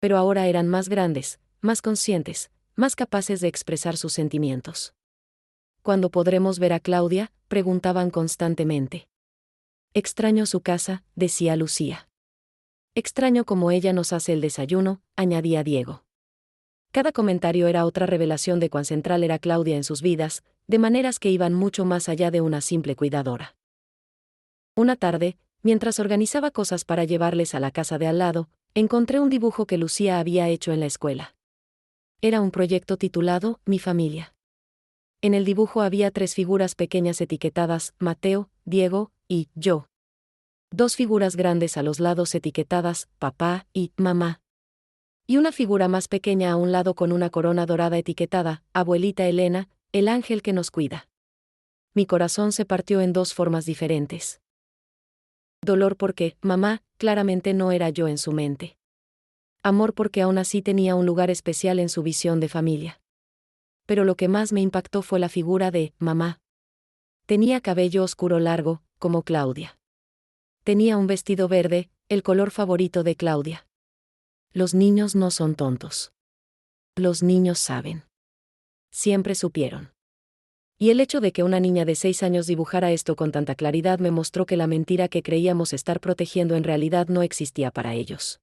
Pero ahora eran más grandes, más conscientes, más capaces de expresar sus sentimientos. ¿Cuándo podremos ver a Claudia?, preguntaban constantemente. Extraño su casa, decía Lucía. Extraño cómo ella nos hace el desayuno, añadía Diego. Cada comentario era otra revelación de cuán central era Claudia en sus vidas, de maneras que iban mucho más allá de una simple cuidadora. Una tarde, mientras organizaba cosas para llevarles a la casa de al lado, encontré un dibujo que Lucía había hecho en la escuela. Era un proyecto titulado Mi familia. En el dibujo había 3 figuras pequeñas etiquetadas, Mateo, Diego, y yo. 2 figuras grandes a los lados etiquetadas, papá y mamá. Y una figura más pequeña a un lado con una corona dorada etiquetada, abuelita Elena, el ángel que nos cuida. Mi corazón se partió en 2 formas diferentes. Dolor porque, mamá, claramente no era yo en su mente. Amor porque aún así tenía un lugar especial en su visión de familia. Pero lo que más me impactó fue la figura de mamá. Tenía cabello oscuro largo, como Claudia. Tenía un vestido verde, el color favorito de Claudia. Los niños no son tontos. Los niños saben. Siempre supieron. Y el hecho de que una niña de 6 años dibujara esto con tanta claridad me mostró que la mentira que creíamos estar protegiendo en realidad no existía para ellos.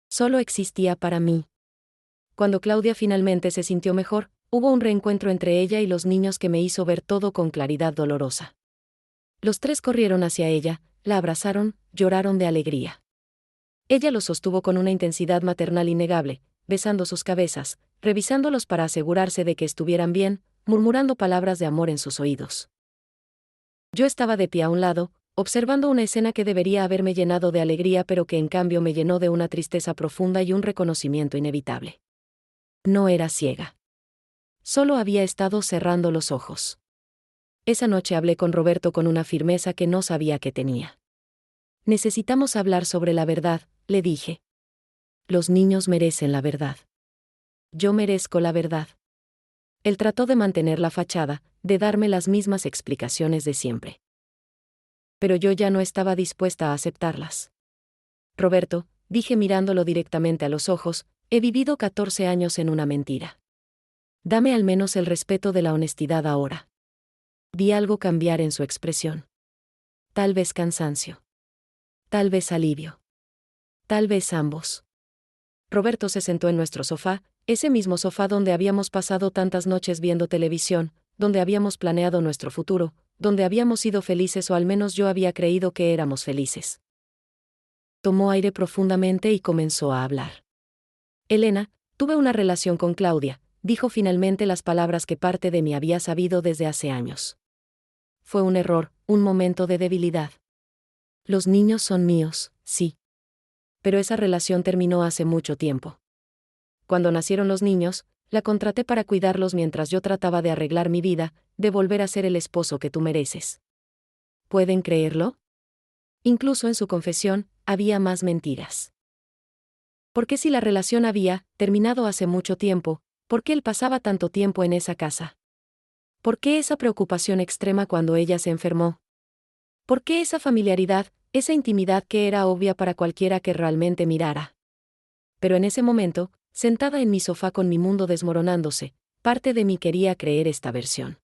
Solo existía para mí. Cuando Claudia finalmente se sintió mejor, hubo un reencuentro entre ella y los niños que me hizo ver todo con claridad dolorosa. Los 3 corrieron hacia ella, la abrazaron, lloraron de alegría. Ella los sostuvo con una intensidad maternal innegable, besando sus cabezas, revisándolos para asegurarse de que estuvieran bien, murmurando palabras de amor en sus oídos. Yo estaba de pie a un lado, observando una escena que debería haberme llenado de alegría pero que en cambio me llenó de una tristeza profunda y un reconocimiento inevitable. No era ciega. Solo había estado cerrando los ojos. Esa noche hablé con Roberto con una firmeza que no sabía que tenía. Necesitamos hablar sobre la verdad, le dije. Los niños merecen la verdad. Yo merezco la verdad. Él trató de mantener la fachada, de darme las mismas explicaciones de siempre. Pero yo ya no estaba dispuesta a aceptarlas. Roberto, dije mirándolo directamente a los ojos, he vivido 14 años en una mentira. Dame al menos el respeto de la honestidad ahora. Vi algo cambiar en su expresión. Tal vez cansancio. Tal vez alivio. Tal vez ambos. Roberto se sentó en nuestro sofá, ese mismo sofá donde habíamos pasado tantas noches viendo televisión, donde habíamos planeado nuestro futuro, donde habíamos sido felices o al menos yo había creído que éramos felices. Tomó aire profundamente y comenzó a hablar. Elena, tuve una relación con Claudia, dijo finalmente las palabras que parte de mí había sabido desde hace años. Fue un error, un momento de debilidad. Los niños son míos, sí. Pero esa relación terminó hace mucho tiempo. Cuando nacieron los niños, la contraté para cuidarlos mientras yo trataba de arreglar mi vida, de volver a ser el esposo que tú mereces. ¿Pueden creerlo? Incluso en su confesión, había más mentiras. ¿Por qué si la relación había terminado hace mucho tiempo, por qué él pasaba tanto tiempo en esa casa? ¿Por qué esa preocupación extrema cuando ella se enfermó? ¿Por qué esa familiaridad, esa intimidad que era obvia para cualquiera que realmente mirara? Pero en ese momento, sentada en mi sofá con mi mundo desmoronándose, parte de mí quería creer esta versión.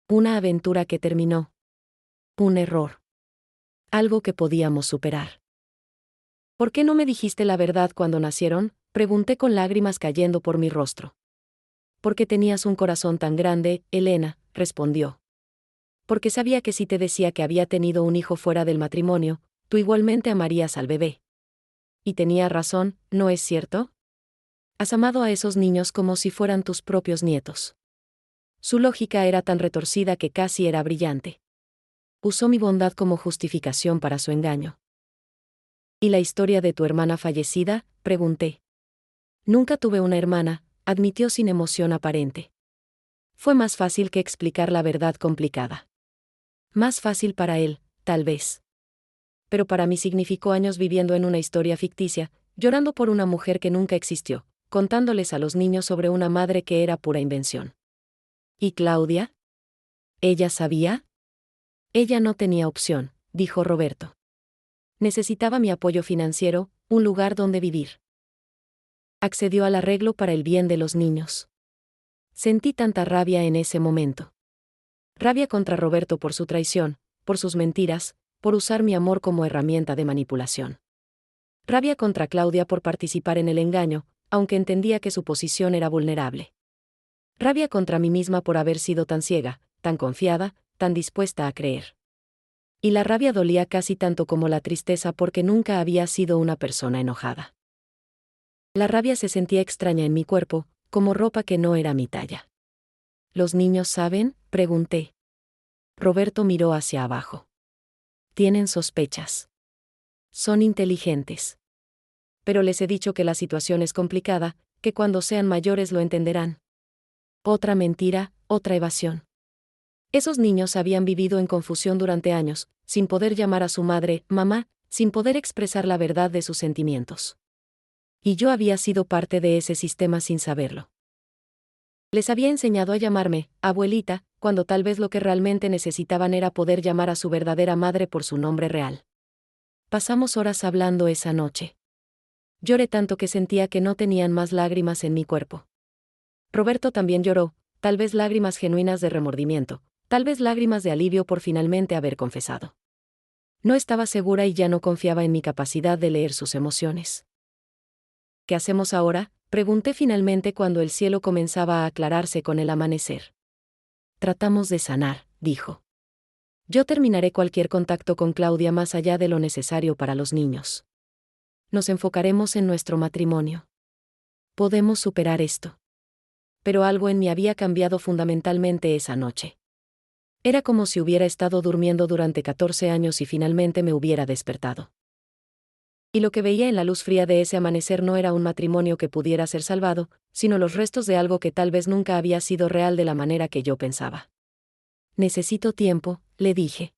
Una aventura que terminó. Un error. Algo que podíamos superar. ¿Por qué no me dijiste la verdad cuando nacieron?, pregunté con lágrimas cayendo por mi rostro. Porque tenías un corazón tan grande, Elena, respondió. Porque sabía que si te decía que había tenido un hijo fuera del matrimonio, tú igualmente amarías al bebé. Y tenía razón, ¿no es cierto? Has amado a esos niños como si fueran tus propios nietos. Su lógica era tan retorcida que casi era brillante. Usó mi bondad como justificación para su engaño. ¿Y la historia de tu hermana fallecida?, pregunté. Nunca tuve una hermana, admitió sin emoción aparente. Fue más fácil que explicar la verdad complicada. Más fácil para él, tal vez. Pero para mí significó años viviendo en una historia ficticia, llorando por una mujer que nunca existió, contándoles a los niños sobre una madre que era pura invención. ¿Y Claudia? ¿Ella sabía? Ella no tenía opción, dijo Roberto. Necesitaba mi apoyo financiero, un lugar donde vivir. Accedió al arreglo para el bien de los niños. Sentí tanta rabia en ese momento. Rabia contra Roberto por su traición, por sus mentiras, por usar mi amor como herramienta de manipulación. Rabia contra Claudia por participar en el engaño, aunque entendía que su posición era vulnerable. Rabia contra mí misma por haber sido tan ciega, tan confiada, tan dispuesta a creer. Y la rabia dolía casi tanto como la tristeza porque nunca había sido una persona enojada. La rabia se sentía extraña en mi cuerpo, como ropa que no era mi talla. ¿Los niños saben?, pregunté. Roberto miró hacia abajo. Tienen sospechas. Son inteligentes. Pero les he dicho que la situación es complicada, que cuando sean mayores lo entenderán. Otra mentira, otra evasión. Esos niños habían vivido en confusión durante años, sin poder llamar a su madre, mamá, sin poder expresar la verdad de sus sentimientos. Y yo había sido parte de ese sistema sin saberlo. Les había enseñado a llamarme abuelita, cuando tal vez lo que realmente necesitaban era poder llamar a su verdadera madre por su nombre real. Pasamos horas hablando esa noche. Lloré tanto que sentía que no tenían más lágrimas en mi cuerpo. Roberto también lloró, tal vez lágrimas genuinas de remordimiento, tal vez lágrimas de alivio por finalmente haber confesado. No estaba segura y ya no confiaba en mi capacidad de leer sus emociones. ¿Qué hacemos ahora?, pregunté finalmente cuando el cielo comenzaba a aclararse con el amanecer. Tratamos de sanar, dijo. Yo terminaré cualquier contacto con Claudia más allá de lo necesario para los niños. Nos enfocaremos en nuestro matrimonio. Podemos superar esto. Pero algo en mí había cambiado fundamentalmente esa noche. Era como si hubiera estado durmiendo durante 14 años y finalmente me hubiera despertado. Y lo que veía en la luz fría de ese amanecer no era un matrimonio que pudiera ser salvado, sino los restos de algo que tal vez nunca había sido real de la manera que yo pensaba. Necesito tiempo, le dije.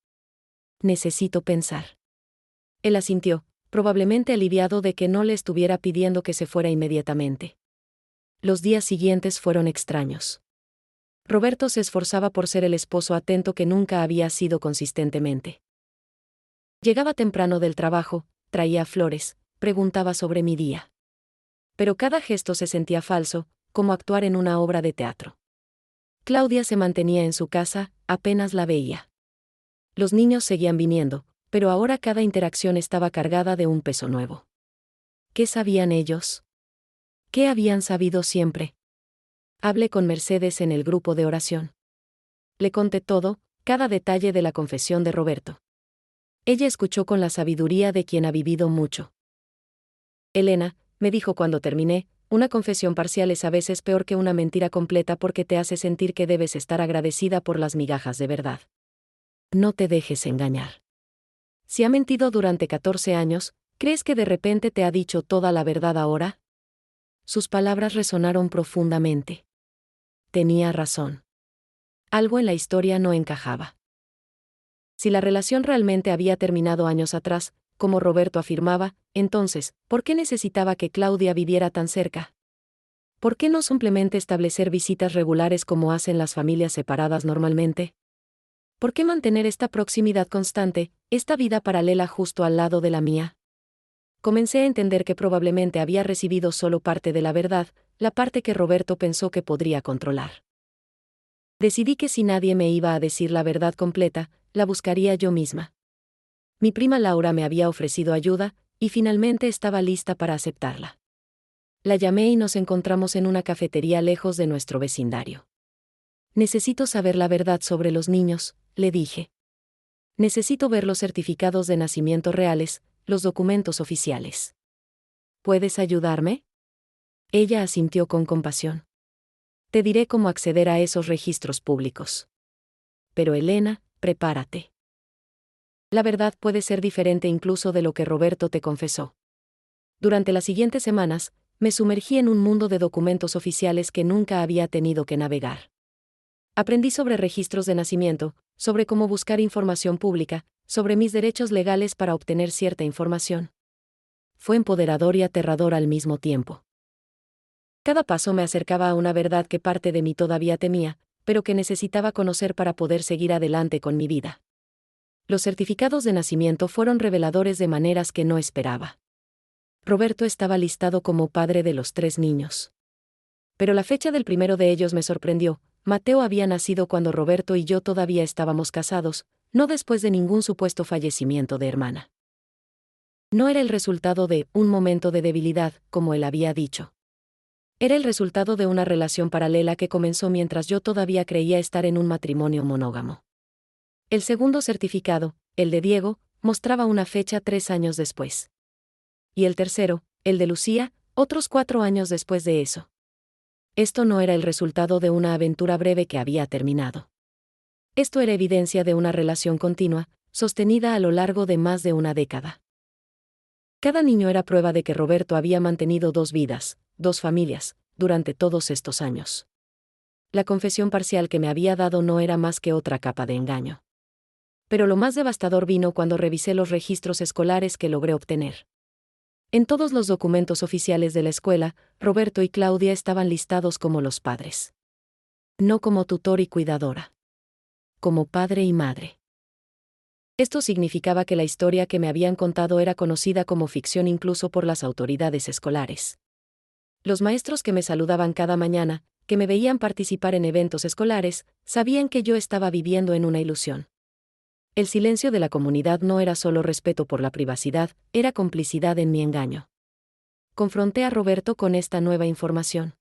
Necesito pensar. Él asintió, probablemente aliviado de que no le estuviera pidiendo que se fuera inmediatamente. Los días siguientes fueron extraños. Roberto se esforzaba por ser el esposo atento que nunca había sido consistentemente. Llegaba temprano del trabajo, traía flores, preguntaba sobre mi día. Pero cada gesto se sentía falso, como actuar en una obra de teatro. Claudia se mantenía en su casa, apenas la veía. Los niños seguían viniendo, pero ahora cada interacción estaba cargada de un peso nuevo. ¿Qué sabían ellos? ¿Qué habían sabido siempre? Hablé con Mercedes en el grupo de oración. Le conté todo, cada detalle de la confesión de Roberto. Ella escuchó con la sabiduría de quien ha vivido mucho. Elena, me dijo cuando terminé, una confesión parcial es a veces peor que una mentira completa porque te hace sentir que debes estar agradecida por las migajas de verdad. No te dejes engañar. Si ha mentido durante 14 años, ¿crees que de repente te ha dicho toda la verdad ahora? Sus palabras resonaron profundamente. Tenía razón. Algo en la historia no encajaba. Si la relación realmente había terminado años atrás, como Roberto afirmaba, entonces, ¿por qué necesitaba que Claudia viviera tan cerca? ¿Por qué no simplemente establecer visitas regulares como hacen las familias separadas normalmente? ¿Por qué mantener esta proximidad constante, esta vida paralela justo al lado de la mía? Comencé a entender que probablemente había recibido solo parte de la verdad, la parte que Roberto pensó que podría controlar. Decidí que si nadie me iba a decir la verdad completa, la buscaría yo misma. Mi prima Laura me había ofrecido ayuda, y finalmente estaba lista para aceptarla. La llamé y nos encontramos en una cafetería lejos de nuestro vecindario. Necesito saber la verdad sobre los niños, le dije. Necesito ver los certificados de nacimiento reales, los documentos oficiales. ¿Puedes ayudarme? Ella asintió con compasión. Te diré cómo acceder a esos registros públicos. Pero Elena, prepárate. La verdad puede ser diferente incluso de lo que Roberto te confesó. Durante las siguientes semanas, me sumergí en un mundo de documentos oficiales que nunca había tenido que navegar. Aprendí sobre registros de nacimiento, sobre cómo buscar información pública, sobre mis derechos legales para obtener cierta información. Fue empoderador y aterrador al mismo tiempo. Cada paso me acercaba a una verdad que parte de mí todavía temía, pero que necesitaba conocer para poder seguir adelante con mi vida. Los certificados de nacimiento fueron reveladores de maneras que no esperaba. Roberto estaba listado como padre de los 3 niños. Pero la fecha del primero de ellos me sorprendió. Mateo había nacido cuando Roberto y yo todavía estábamos casados, no después de ningún supuesto fallecimiento de hermana. No era el resultado de un momento de debilidad, como él había dicho. Era el resultado de una relación paralela que comenzó mientras yo todavía creía estar en un matrimonio monógamo. El segundo certificado, el de Diego, mostraba una fecha 3 años después. Y el tercero, el de Lucía, otros 4 años después de eso. Esto no era el resultado de una aventura breve que había terminado. Esto era evidencia de una relación continua, sostenida a lo largo de más de una década. Cada niño era prueba de que Roberto había mantenido 2 vidas, 2 familias, durante todos estos años. La confesión parcial que me había dado no era más que otra capa de engaño. Pero lo más devastador vino cuando revisé los registros escolares que logré obtener. En todos los documentos oficiales de la escuela, Roberto y Claudia estaban listados como los padres. No como tutor y cuidadora. Como padre y madre. Esto significaba que la historia que me habían contado era conocida como ficción incluso por las autoridades escolares. Los maestros que me saludaban cada mañana, que me veían participar en eventos escolares, sabían que yo estaba viviendo en una ilusión. El silencio de la comunidad no era solo respeto por la privacidad, era complicidad en mi engaño. Confronté a Roberto con esta nueva información.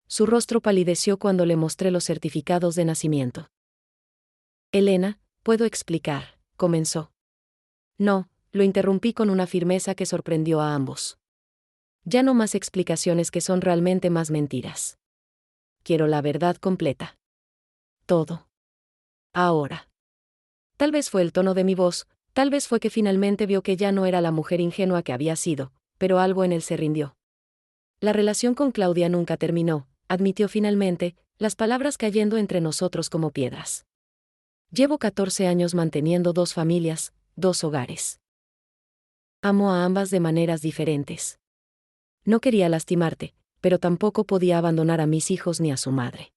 Su rostro palideció cuando le mostré los certificados de nacimiento. Elena, ¿puedo explicar?, comenzó. No, lo interrumpí con una firmeza que sorprendió a ambos. Ya no más explicaciones que son realmente más mentiras. Quiero la verdad completa. Todo. Ahora. Tal vez fue el tono de mi voz, tal vez fue que finalmente vio que ya no era la mujer ingenua que había sido, pero algo en él se rindió. La relación con Claudia nunca terminó, admitió finalmente, las palabras cayendo entre nosotros como piedras. Llevo 14 años manteniendo 2 familias, 2 hogares. Amo a ambas de maneras diferentes. No quería lastimarte, pero tampoco podía abandonar a mis hijos ni a su madre.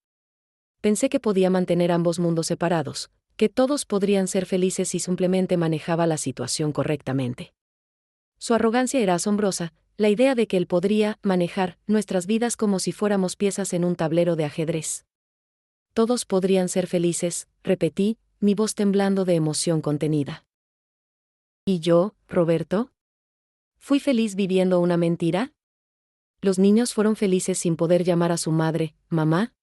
Pensé que podía mantener ambos mundos separados, que todos podrían ser felices si simplemente manejaba la situación correctamente. Su arrogancia era asombrosa, la idea de que él podría manejar nuestras vidas como si fuéramos piezas en un tablero de ajedrez. Todos podrían ser felices, repetí, mi voz temblando de emoción contenida. ¿Y yo, Roberto? ¿Fui feliz viviendo una mentira? ¿Los niños fueron felices sin poder llamar a su madre, mamá?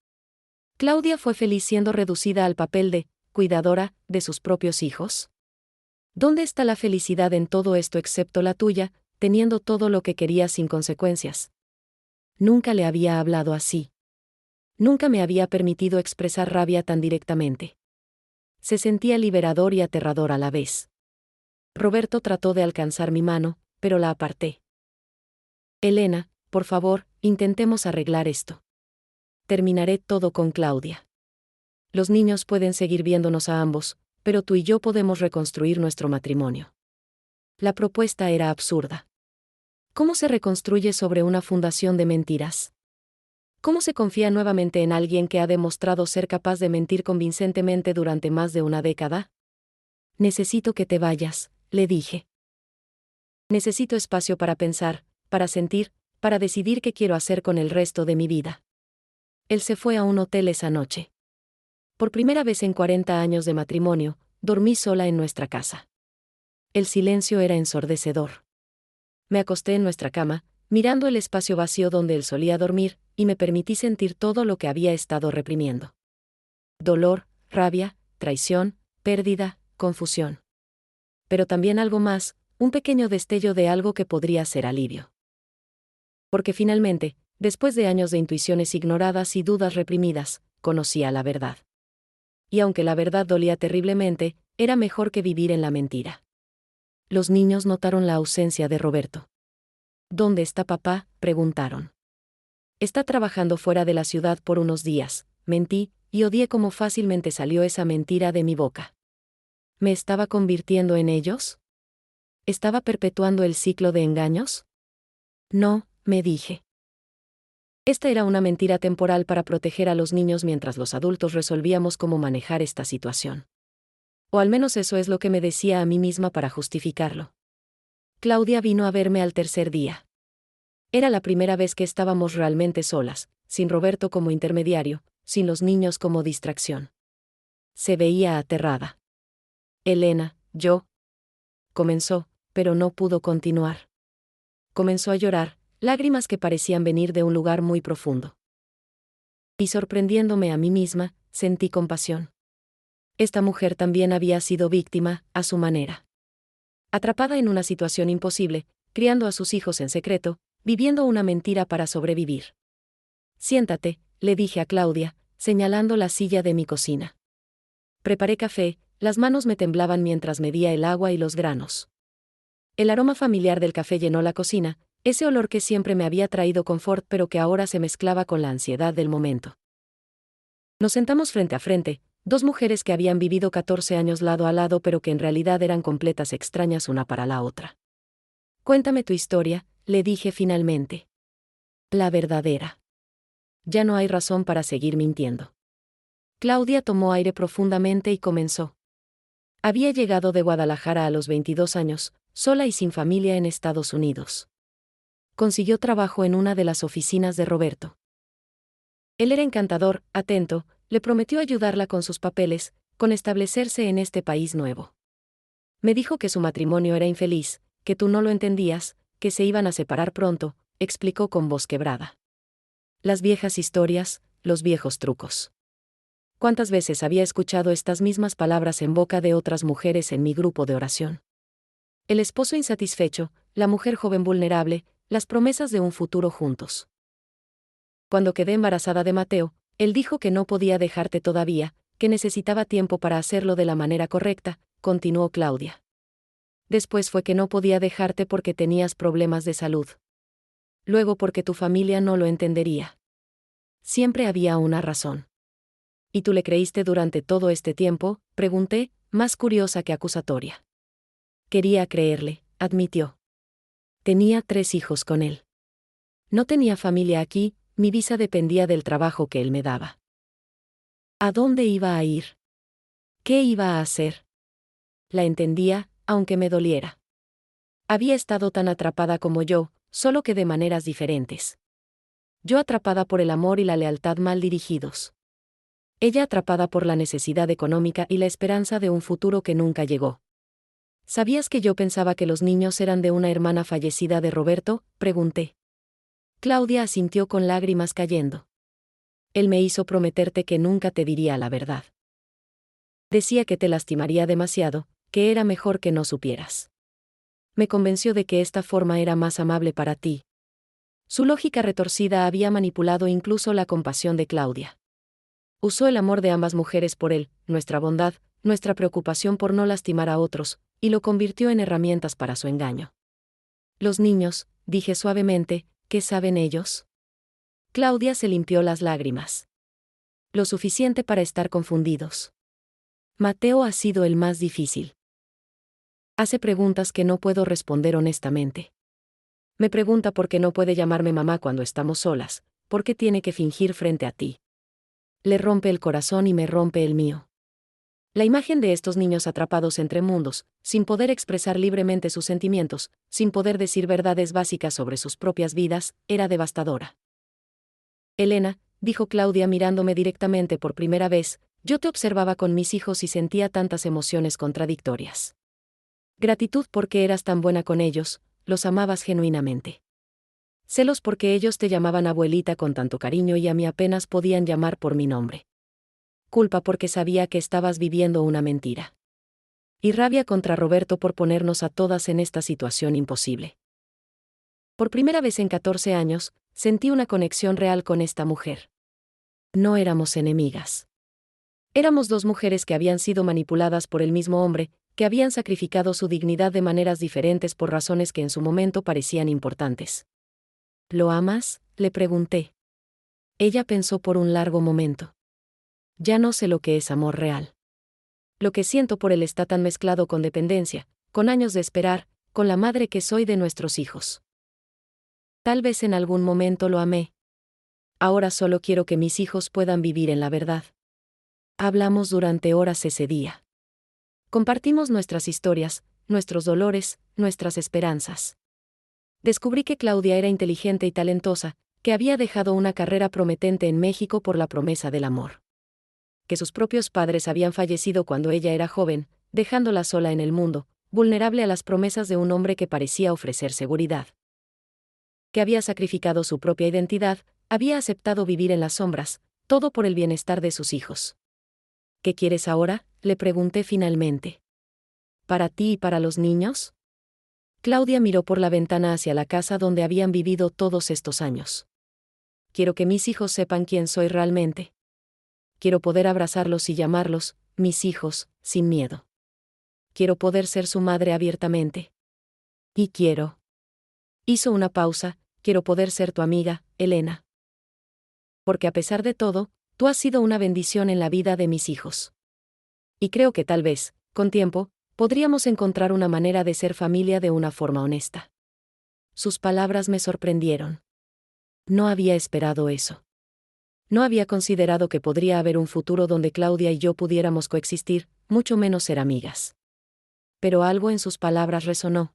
¿Claudia fue feliz siendo reducida al papel de cuidadora de sus propios hijos? ¿Dónde está la felicidad en todo esto excepto la tuya, teniendo todo lo que querías sin consecuencias? Nunca le había hablado así. Nunca me había permitido expresar rabia tan directamente. Se sentía liberador y aterrador a la vez. Roberto trató de alcanzar mi mano, pero la aparté. Elena, por favor, intentemos arreglar esto. Terminaré todo con Claudia. Los niños pueden seguir viéndonos a ambos, pero tú y yo podemos reconstruir nuestro matrimonio. La propuesta era absurda. ¿Cómo se reconstruye sobre una fundación de mentiras? ¿Cómo se confía nuevamente en alguien que ha demostrado ser capaz de mentir convincentemente durante más de una década? Necesito que te vayas, le dije. Necesito espacio para pensar, para sentir, para decidir qué quiero hacer con el resto de mi vida. Él se fue a un hotel esa noche. Por primera vez en 40 años de matrimonio, dormí sola en nuestra casa. El silencio era ensordecedor. Me acosté en nuestra cama, mirando el espacio vacío donde él solía dormir, y me permití sentir todo lo que había estado reprimiendo. Dolor, rabia, traición, pérdida, confusión. Pero también algo más, un pequeño destello de algo que podría ser alivio. Porque finalmente, después de años de intuiciones ignoradas y dudas reprimidas, conocía la verdad. Y aunque la verdad dolía terriblemente, era mejor que vivir en la mentira. Los niños notaron la ausencia de Roberto. ¿Dónde está papá?, preguntaron. Está trabajando fuera de la ciudad por unos días, mentí, y odié cómo fácilmente salió esa mentira de mi boca. ¿Me estaba convirtiendo en ellos? ¿Estaba perpetuando el ciclo de engaños? No, me dije. Esta era una mentira temporal para proteger a los niños mientras los adultos resolvíamos cómo manejar esta situación. O al menos eso es lo que me decía a mí misma para justificarlo. Claudia vino a verme al tercer día. Era la primera vez que estábamos realmente solas, sin Roberto como intermediario, sin los niños como distracción. Se veía aterrada. Elena, yo. Comenzó, pero no pudo continuar. Comenzó a llorar, lágrimas que parecían venir de un lugar muy profundo. Y sorprendiéndome a mí misma, sentí compasión. Esta mujer también había sido víctima, a su manera. Atrapada en una situación imposible, criando a sus hijos en secreto, viviendo una mentira para sobrevivir. Siéntate, le dije a Claudia, señalando la silla de mi cocina. Preparé café, las manos me temblaban mientras medía el agua y los granos. El aroma familiar del café llenó la cocina, ese olor que siempre me había traído confort pero que ahora se mezclaba con la ansiedad del momento. Nos sentamos frente a frente, dos mujeres que habían vivido 14 años lado a lado pero que en realidad eran completas extrañas una para la otra. Cuéntame tu historia, le dije finalmente. La verdadera. Ya no hay razón para seguir mintiendo. Claudia tomó aire profundamente y comenzó. Había llegado de Guadalajara a los 22 años, sola y sin familia en Estados Unidos. Consiguió trabajo en una de las oficinas de Roberto. Él era encantador, atento, le prometió ayudarla con sus papeles, con establecerse en este país nuevo. Me dijo que su matrimonio era infeliz, que tú no lo entendías, que se iban a separar pronto, explicó con voz quebrada. Las viejas historias, los viejos trucos. ¿Cuántas veces había escuchado estas mismas palabras en boca de otras mujeres en mi grupo de oración? El esposo insatisfecho, la mujer joven vulnerable, las promesas de un futuro juntos. Cuando quedé embarazada de Mateo, él dijo que no podía dejarte todavía, que necesitaba tiempo para hacerlo de la manera correcta, continuó Claudia. Después fue que no podía dejarte porque tenías problemas de salud. Luego porque tu familia no lo entendería. Siempre había una razón. ¿Y tú le creíste durante todo este tiempo?, pregunté, más curiosa que acusatoria. Quería creerle, admitió. Tenía 3 hijos con él. No tenía familia aquí, mi visa dependía del trabajo que él me daba. ¿A dónde iba a ir? ¿Qué iba a hacer? La entendía, aunque me doliera. Había estado tan atrapada como yo, solo que de maneras diferentes. Yo atrapada por el amor y la lealtad mal dirigidos. Ella atrapada por la necesidad económica y la esperanza de un futuro que nunca llegó. ¿Sabías que yo pensaba que los niños eran de una hermana fallecida de Roberto?, pregunté. Claudia asintió con lágrimas cayendo. Él me hizo prometerte que nunca te diría la verdad. Decía que te lastimaría demasiado, que era mejor que no supieras. Me convenció de que esta forma era más amable para ti. Su lógica retorcida había manipulado incluso la compasión de Claudia. Usó el amor de ambas mujeres por él, nuestra bondad, nuestra preocupación por no lastimar a otros, y lo convirtió en herramientas para su engaño. Los niños, dije suavemente, ¿qué saben ellos? Claudia se limpió las lágrimas. Lo suficiente para estar confundidos. Mateo ha sido el más difícil. Hace preguntas que no puedo responder honestamente. Me pregunta por qué no puede llamarme mamá cuando estamos solas, por qué tiene que fingir frente a ti. Le rompe el corazón y me rompe el mío. La imagen de estos niños atrapados entre mundos, sin poder expresar libremente sus sentimientos, sin poder decir verdades básicas sobre sus propias vidas, era devastadora. Elena, dijo Claudia mirándome directamente por primera vez, yo te observaba con mis hijos y sentía tantas emociones contradictorias. Gratitud porque eras tan buena con ellos, los amabas genuinamente. Celos porque ellos te llamaban abuelita con tanto cariño y a mí apenas podían llamar por mi nombre. Culpa porque sabía que estabas viviendo una mentira. Y rabia contra Roberto por ponernos a todas en esta situación imposible. Por primera vez en 14 años, sentí una conexión real con esta mujer. No éramos enemigas. Éramos dos mujeres que habían sido manipuladas por el mismo hombre, que habían sacrificado su dignidad de maneras diferentes por razones que en su momento parecían importantes. ¿Lo amas?, le pregunté. Ella pensó por un largo momento. Ya no sé lo que es amor real. Lo que siento por él está tan mezclado con dependencia, con años de esperar, con la madre que soy de nuestros hijos. Tal vez en algún momento lo amé. Ahora solo quiero que mis hijos puedan vivir en la verdad. Hablamos durante horas ese día. Compartimos nuestras historias, nuestros dolores, nuestras esperanzas. Descubrí que Claudia era inteligente y talentosa, que había dejado una carrera prometente en México por la promesa del amor. Que sus propios padres habían fallecido cuando ella era joven, dejándola sola en el mundo, vulnerable a las promesas de un hombre que parecía ofrecer seguridad. Que había sacrificado su propia identidad, había aceptado vivir en las sombras, todo por el bienestar de sus hijos. ¿Qué quieres ahora?, le pregunté finalmente. ¿Para ti y para los niños? Claudia miró por la ventana hacia la casa donde habían vivido todos estos años. Quiero que mis hijos sepan quién soy realmente. Quiero poder abrazarlos y llamarlos, mis hijos, sin miedo. Quiero poder ser su madre abiertamente. Y quiero. Hizo una pausa, quiero poder ser tu amiga, Elena. Porque a pesar de todo, tú has sido una bendición en la vida de mis hijos. Y creo que tal vez, con tiempo, podríamos encontrar una manera de ser familia de una forma honesta. Sus palabras me sorprendieron. No había esperado eso. No había considerado que podría haber un futuro donde Claudia y yo pudiéramos coexistir, mucho menos ser amigas. Pero algo en sus palabras resonó.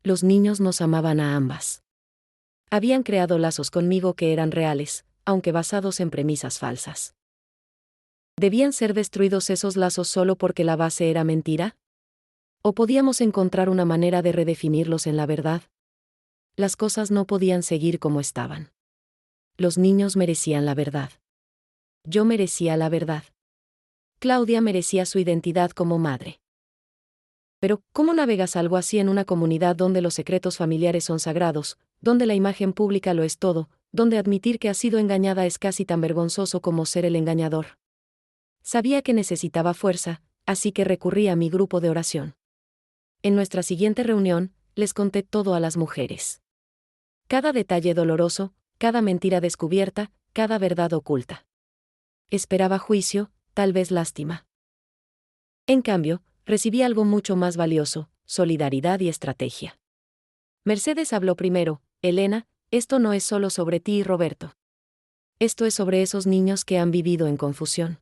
Los niños nos amaban a ambas. Habían creado lazos conmigo que eran reales, aunque basados en premisas falsas. ¿Debían ser destruidos esos lazos solo porque la base era mentira? ¿O podíamos encontrar una manera de redefinirlos en la verdad? Las cosas no podían seguir como estaban. Los niños merecían la verdad. Yo merecía la verdad. Claudia merecía su identidad como madre. Pero, ¿cómo navegas algo así en una comunidad donde los secretos familiares son sagrados, donde la imagen pública lo es todo, donde admitir que has sido engañada es casi tan vergonzoso como ser el engañador? Sabía que necesitaba fuerza, así que recurrí a mi grupo de oración. En nuestra siguiente reunión, les conté todo a las mujeres. Cada detalle doloroso, cada mentira descubierta, cada verdad oculta. Esperaba juicio, tal vez lástima. En cambio, recibí algo mucho más valioso, solidaridad y estrategia. Mercedes habló primero: Elena, esto no es solo sobre ti y Roberto. Esto es sobre esos niños que han vivido en confusión.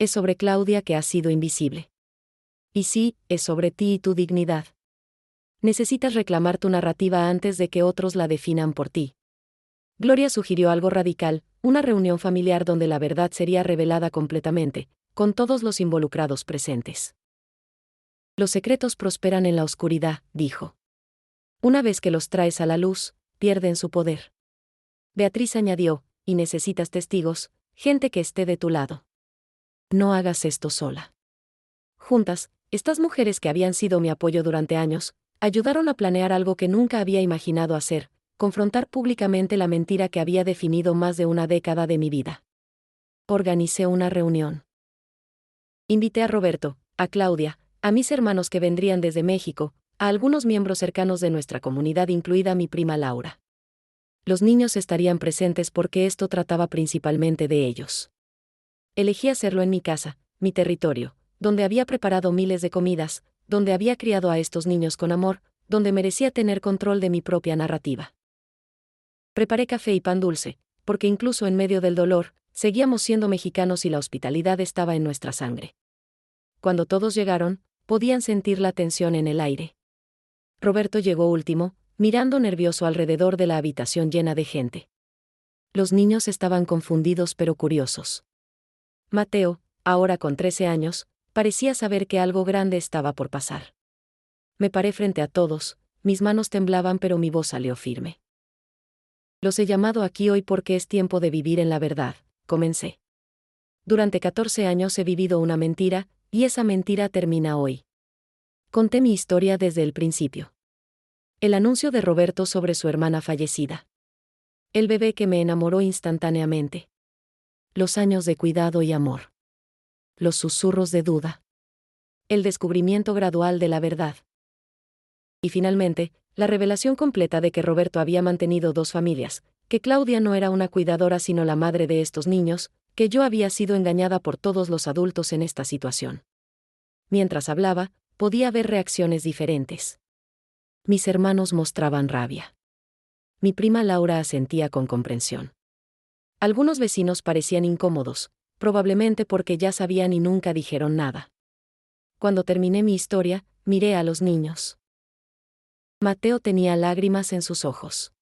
Es sobre Claudia que ha sido invisible. Y sí, es sobre ti y tu dignidad. Necesitas reclamar tu narrativa antes de que otros la definan por ti. Gloria sugirió algo radical, una reunión familiar donde la verdad sería revelada completamente, con todos los involucrados presentes. Los secretos prosperan en la oscuridad, dijo. Una vez que los traes a la luz, pierden su poder. Beatriz añadió, y necesitas testigos, gente que esté de tu lado. No hagas esto sola. Juntas, estas mujeres que habían sido mi apoyo durante años, ayudaron a planear algo que nunca había imaginado hacer, confrontar públicamente la mentira que había definido más de una década de mi vida. Organicé una reunión. Invité a Roberto, a Claudia, a mis hermanos que vendrían desde México, a algunos miembros cercanos de nuestra comunidad, incluida mi prima Laura. Los niños estarían presentes porque esto trataba principalmente de ellos. Elegí hacerlo en mi casa, mi territorio, donde había preparado miles de comidas, donde había criado a estos niños con amor, donde merecía tener control de mi propia narrativa. Preparé café y pan dulce, porque incluso en medio del dolor, seguíamos siendo mexicanos y la hospitalidad estaba en nuestra sangre. Cuando todos llegaron, podían sentir la tensión en el aire. Roberto llegó último, mirando nervioso alrededor de la habitación llena de gente. Los niños estaban confundidos pero curiosos. Mateo, ahora con 13 años, parecía saber que algo grande estaba por pasar. Me paré frente a todos, mis manos temblaban pero mi voz salió firme. Los he llamado aquí hoy porque es tiempo de vivir en la verdad, comencé. Durante 14 años he vivido una mentira, y esa mentira termina hoy. Conté mi historia desde el principio. El anuncio de Roberto sobre su hermana fallecida. El bebé que me enamoró instantáneamente. Los años de cuidado y amor. Los susurros de duda. El descubrimiento gradual de la verdad. Y finalmente, la revelación completa de que Roberto había mantenido 2 familias, que Claudia no era una cuidadora sino la madre de estos niños, que yo había sido engañada por todos los adultos en esta situación. Mientras hablaba, podía ver reacciones diferentes. Mis hermanos mostraban rabia. Mi prima Laura asentía con comprensión. Algunos vecinos parecían incómodos, probablemente porque ya sabían y nunca dijeron nada. Cuando terminé mi historia, miré a los niños. Mateo tenía lágrimas en sus ojos.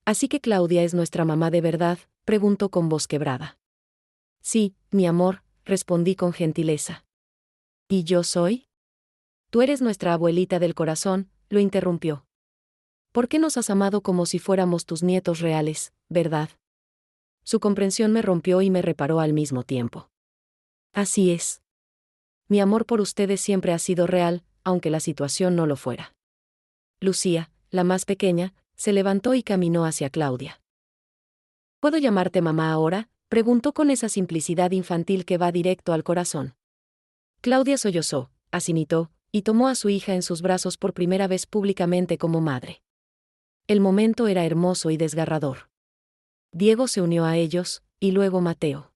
¿Así que Claudia es nuestra mamá de verdad?, preguntó con voz quebrada. Sí, mi amor, respondí con gentileza. ¿Y yo soy? Tú eres nuestra abuelita del corazón, lo interrumpió. ¿Por qué nos has amado como si fuéramos tus nietos reales, verdad? Su comprensión me rompió y me reparó al mismo tiempo. Así es. Mi amor por ustedes siempre ha sido real, aunque la situación no lo fuera. Lucía, la más pequeña, se levantó y caminó hacia Claudia. ¿Puedo llamarte mamá ahora?, preguntó con esa simplicidad infantil que va directo al corazón. Claudia sollozó, asinitó, y tomó a su hija en sus brazos por primera vez públicamente como madre. El momento era hermoso y desgarrador. Diego se unió a ellos, y luego Mateo.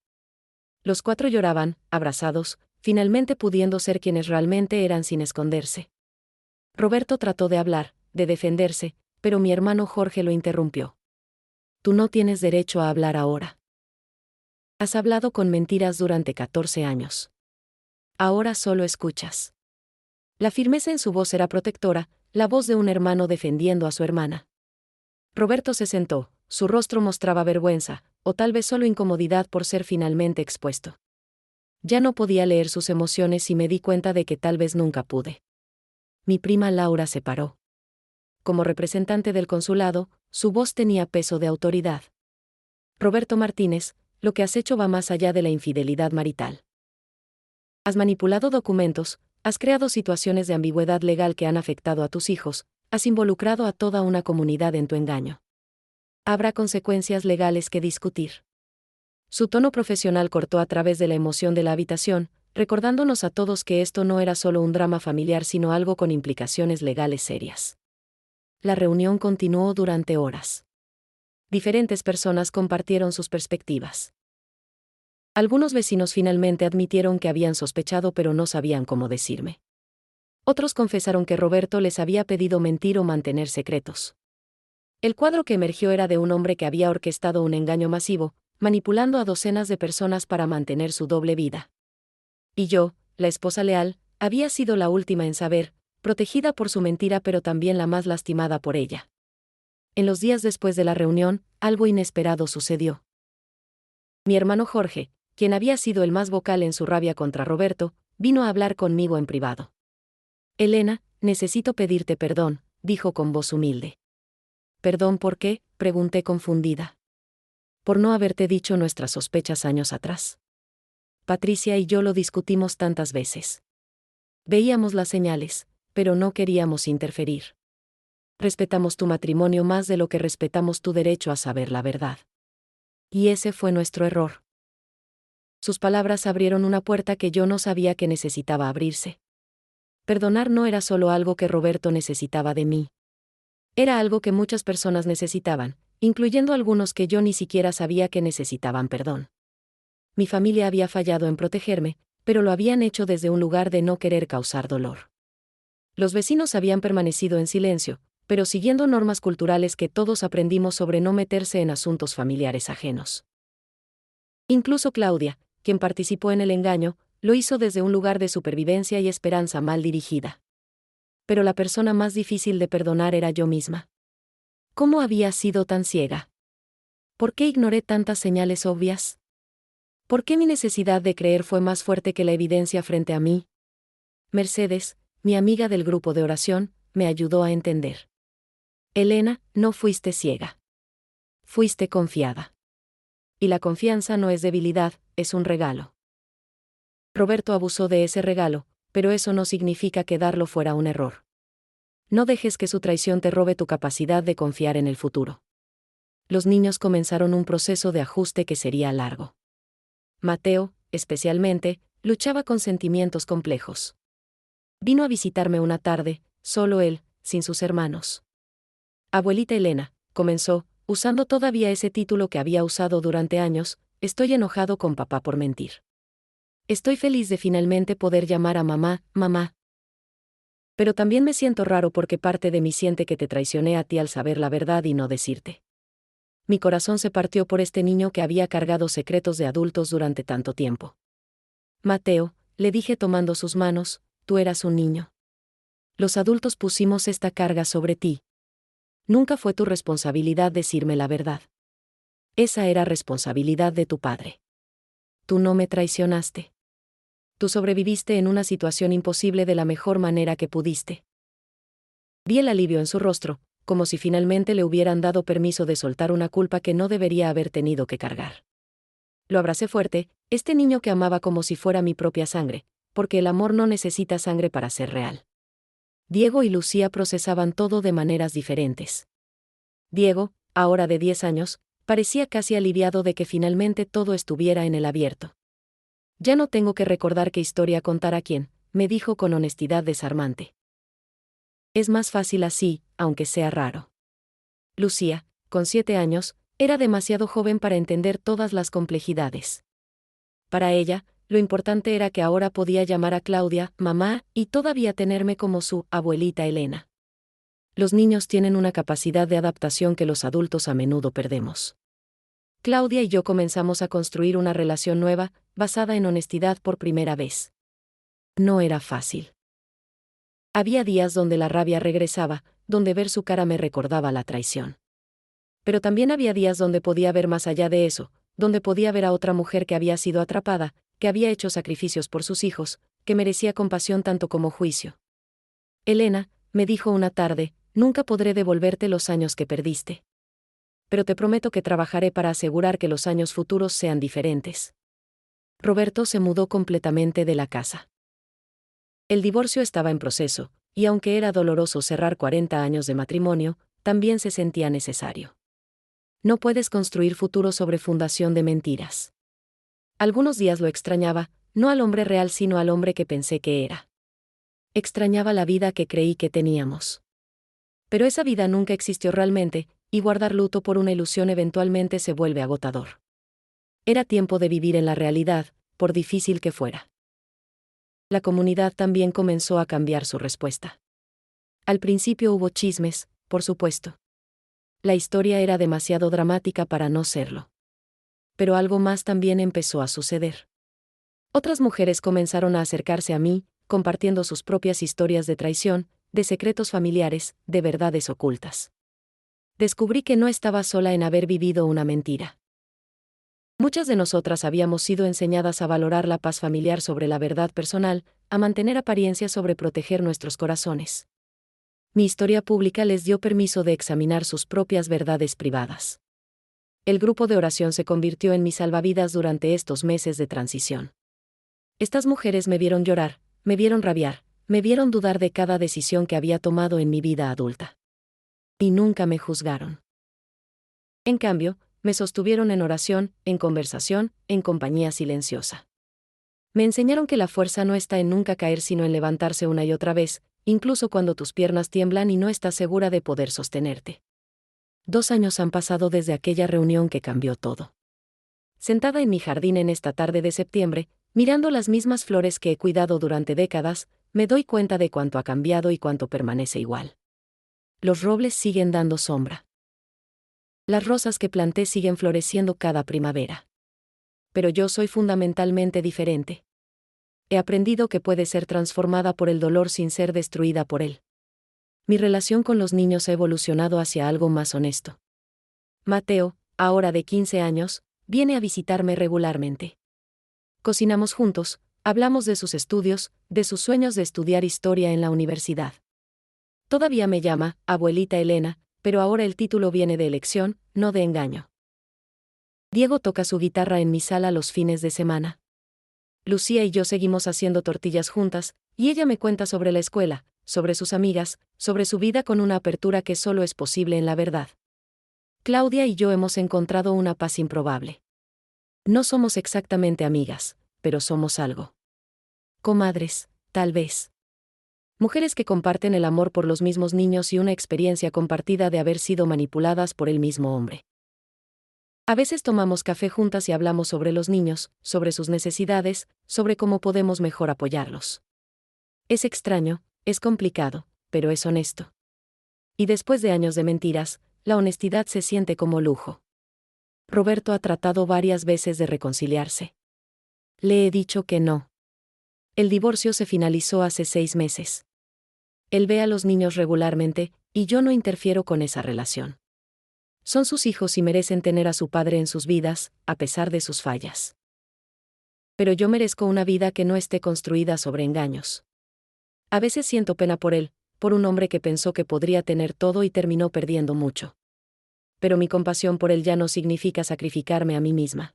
Los 4 lloraban, abrazados, finalmente pudiendo ser quienes realmente eran sin esconderse. Roberto trató de hablar, de defenderse, pero mi hermano Jorge lo interrumpió. Tú no tienes derecho a hablar ahora. Has hablado con mentiras durante 14 años. Ahora solo escuchas. La firmeza en su voz era protectora, la voz de un hermano defendiendo a su hermana. Roberto se sentó, su rostro mostraba vergüenza, o tal vez solo incomodidad por ser finalmente expuesto. Ya no podía leer sus emociones y me di cuenta de que tal vez nunca pude. Mi prima Laura se paró. Como representante del consulado, su voz tenía peso de autoridad. Roberto Martínez, lo que has hecho va más allá de la infidelidad marital. Has manipulado documentos, has creado situaciones de ambigüedad legal que han afectado a tus hijos, has involucrado a toda una comunidad en tu engaño. Habrá consecuencias legales que discutir. Su tono profesional cortó a través de la emoción de la habitación, recordándonos a todos que esto no era solo un drama familiar sino algo con implicaciones legales serias. La reunión continuó durante horas. Diferentes personas compartieron sus perspectivas. Algunos vecinos finalmente admitieron que habían sospechado pero no sabían cómo decirme. Otros confesaron que Roberto les había pedido mentir o mantener secretos. El cuadro que emergió era de un hombre que había orquestado un engaño masivo, manipulando a docenas de personas para mantener su doble vida. Y yo, la esposa leal, había sido la última en saber, protegida por su mentira pero también la más lastimada por ella. En los días después de la reunión, algo inesperado sucedió. Mi hermano Jorge, quien había sido el más vocal en su rabia contra Roberto, vino a hablar conmigo en privado. Elena, necesito pedirte perdón, dijo con voz humilde. ¿Perdón por qué?, pregunté confundida. Por no haberte dicho nuestras sospechas años atrás. Patricia y yo lo discutimos tantas veces. Veíamos las señales, pero no queríamos interferir. Respetamos tu matrimonio más de lo que respetamos tu derecho a saber la verdad. Y ese fue nuestro error. Sus palabras abrieron una puerta que yo no sabía que necesitaba abrirse. Perdonar no era solo algo que Roberto necesitaba de mí. Era algo que muchas personas necesitaban, incluyendo algunos que yo ni siquiera sabía que necesitaban perdón. Mi familia había fallado en protegerme, pero lo habían hecho desde un lugar de no querer causar dolor. Los vecinos habían permanecido en silencio, pero siguiendo normas culturales que todos aprendimos sobre no meterse en asuntos familiares ajenos. Incluso Claudia, quien participó en el engaño, lo hizo desde un lugar de supervivencia y esperanza mal dirigida. Pero la persona más difícil de perdonar era yo misma. ¿Cómo había sido tan ciega? ¿Por qué ignoré tantas señales obvias? ¿Por qué mi necesidad de creer fue más fuerte que la evidencia frente a mí? Mercedes, mi amiga del grupo de oración, me ayudó a entender. Elena, no fuiste ciega. Fuiste confiada. Y la confianza no es debilidad, es un regalo. Roberto abusó de ese regalo, pero eso no significa que darlo fuera un error. No dejes que su traición te robe tu capacidad de confiar en el futuro. Los niños comenzaron un proceso de ajuste que sería largo. Mateo, especialmente, luchaba con sentimientos complejos. Vino a visitarme una tarde, solo él, sin sus hermanos. Abuelita Elena, comenzó, usando todavía ese título que había usado durante años, estoy enojado con papá por mentir. Estoy feliz de finalmente poder llamar a mamá, mamá. Pero también me siento raro porque parte de mí siente que te traicioné a ti al saber la verdad y no decirte. Mi corazón se partió por este niño que había cargado secretos de adultos durante tanto tiempo. Mateo, le dije tomando sus manos, tú eras un niño. Los adultos pusimos esta carga sobre ti. Nunca fue tu responsabilidad decirme la verdad. Esa era responsabilidad de tu padre. Tú no me traicionaste. Tú sobreviviste en una situación imposible de la mejor manera que pudiste. Vi el alivio en su rostro, como si finalmente le hubieran dado permiso de soltar una culpa que no debería haber tenido que cargar. Lo abracé fuerte, este niño que amaba como si fuera mi propia sangre, porque el amor no necesita sangre para ser real. Diego y Lucía procesaban todo de maneras diferentes. Diego, ahora de 10 años, parecía casi aliviado de que finalmente todo estuviera en el abierto. Ya no tengo que recordar qué historia contar a quién, me dijo con honestidad desarmante. Es más fácil así, aunque sea raro. Lucía, con 7 años, era demasiado joven para entender todas las complejidades. Para ella, lo importante era que ahora podía llamar a Claudia, mamá, y todavía tenerme como su abuelita Elena. Los niños tienen una capacidad de adaptación que los adultos a menudo perdemos. Claudia y yo comenzamos a construir una relación nueva, basada en honestidad por primera vez. No era fácil. Había días donde la rabia regresaba, donde ver su cara me recordaba la traición. Pero también había días donde podía ver más allá de eso, donde podía ver a otra mujer que había sido atrapada, que había hecho sacrificios por sus hijos, que merecía compasión tanto como juicio. Elena, me dijo una tarde, nunca podré devolverte los años que perdiste. Pero te prometo que trabajaré para asegurar que los años futuros sean diferentes. Roberto se mudó completamente de la casa. El divorcio estaba en proceso, y aunque era doloroso cerrar 40 años de matrimonio, también se sentía necesario. No puedes construir futuro sobre fundación de mentiras. Algunos días lo extrañaba, no al hombre real sino al hombre que pensé que era. Extrañaba la vida que creí que teníamos. Pero esa vida nunca existió realmente, y guardar luto por una ilusión eventualmente se vuelve agotador. Era tiempo de vivir en la realidad, por difícil que fuera. La comunidad también comenzó a cambiar su respuesta. Al principio hubo chismes, por supuesto. La historia era demasiado dramática para no serlo. Pero algo más también empezó a suceder. Otras mujeres comenzaron a acercarse a mí, compartiendo sus propias historias de traición, de secretos familiares, de verdades ocultas. Descubrí que no estaba sola en haber vivido una mentira. Muchas de nosotras habíamos sido enseñadas a valorar la paz familiar sobre la verdad personal, a mantener apariencias sobre proteger nuestros corazones. Mi historia pública les dio permiso de examinar sus propias verdades privadas. El grupo de oración se convirtió en mi salvavidas durante estos meses de transición. Estas mujeres me vieron llorar, me vieron rabiar, me vieron dudar de cada decisión que había tomado en mi vida adulta. Y nunca me juzgaron. En cambio, me sostuvieron en oración, en conversación, en compañía silenciosa. Me enseñaron que la fuerza no está en nunca caer sino en levantarse una y otra vez, incluso cuando tus piernas tiemblan y no estás segura de poder sostenerte. 2 años han pasado desde aquella reunión que cambió todo. Sentada en mi jardín en esta tarde de septiembre, mirando las mismas flores que he cuidado durante décadas, me doy cuenta de cuánto ha cambiado y cuánto permanece igual. Los robles siguen dando sombra. Las rosas que planté siguen floreciendo cada primavera. Pero yo soy fundamentalmente diferente. He aprendido que puede ser transformada por el dolor sin ser destruida por él. Mi relación con los niños ha evolucionado hacia algo más honesto. Mateo, ahora de 15 años, viene a visitarme regularmente. Cocinamos juntos, hablamos de sus estudios, de sus sueños de estudiar historia en la universidad. Todavía me llama, abuelita Elena, pero ahora el título viene de elección, no de engaño. Diego toca su guitarra en mi sala los fines de semana. Lucía y yo seguimos haciendo tortillas juntas, y ella me cuenta sobre la escuela, sobre sus amigas, sobre su vida con una apertura que solo es posible en la verdad. Claudia y yo hemos encontrado una paz improbable. No somos exactamente amigas, pero somos algo. Comadres, tal vez. Mujeres que comparten el amor por los mismos niños y una experiencia compartida de haber sido manipuladas por el mismo hombre. A veces tomamos café juntas y hablamos sobre los niños, sobre sus necesidades, sobre cómo podemos mejor apoyarlos. Es extraño, es complicado, pero es honesto. Y después de años de mentiras, la honestidad se siente como lujo. Roberto ha tratado varias veces de reconciliarse. Le he dicho que no. El divorcio se finalizó hace 6 meses. Él ve a los niños regularmente, y yo no interfiero con esa relación. Son sus hijos y merecen tener a su padre en sus vidas, a pesar de sus fallas. Pero yo merezco una vida que no esté construida sobre engaños. A veces siento pena por él, por un hombre que pensó que podría tener todo y terminó perdiendo mucho. Pero mi compasión por él ya no significa sacrificarme a mí misma.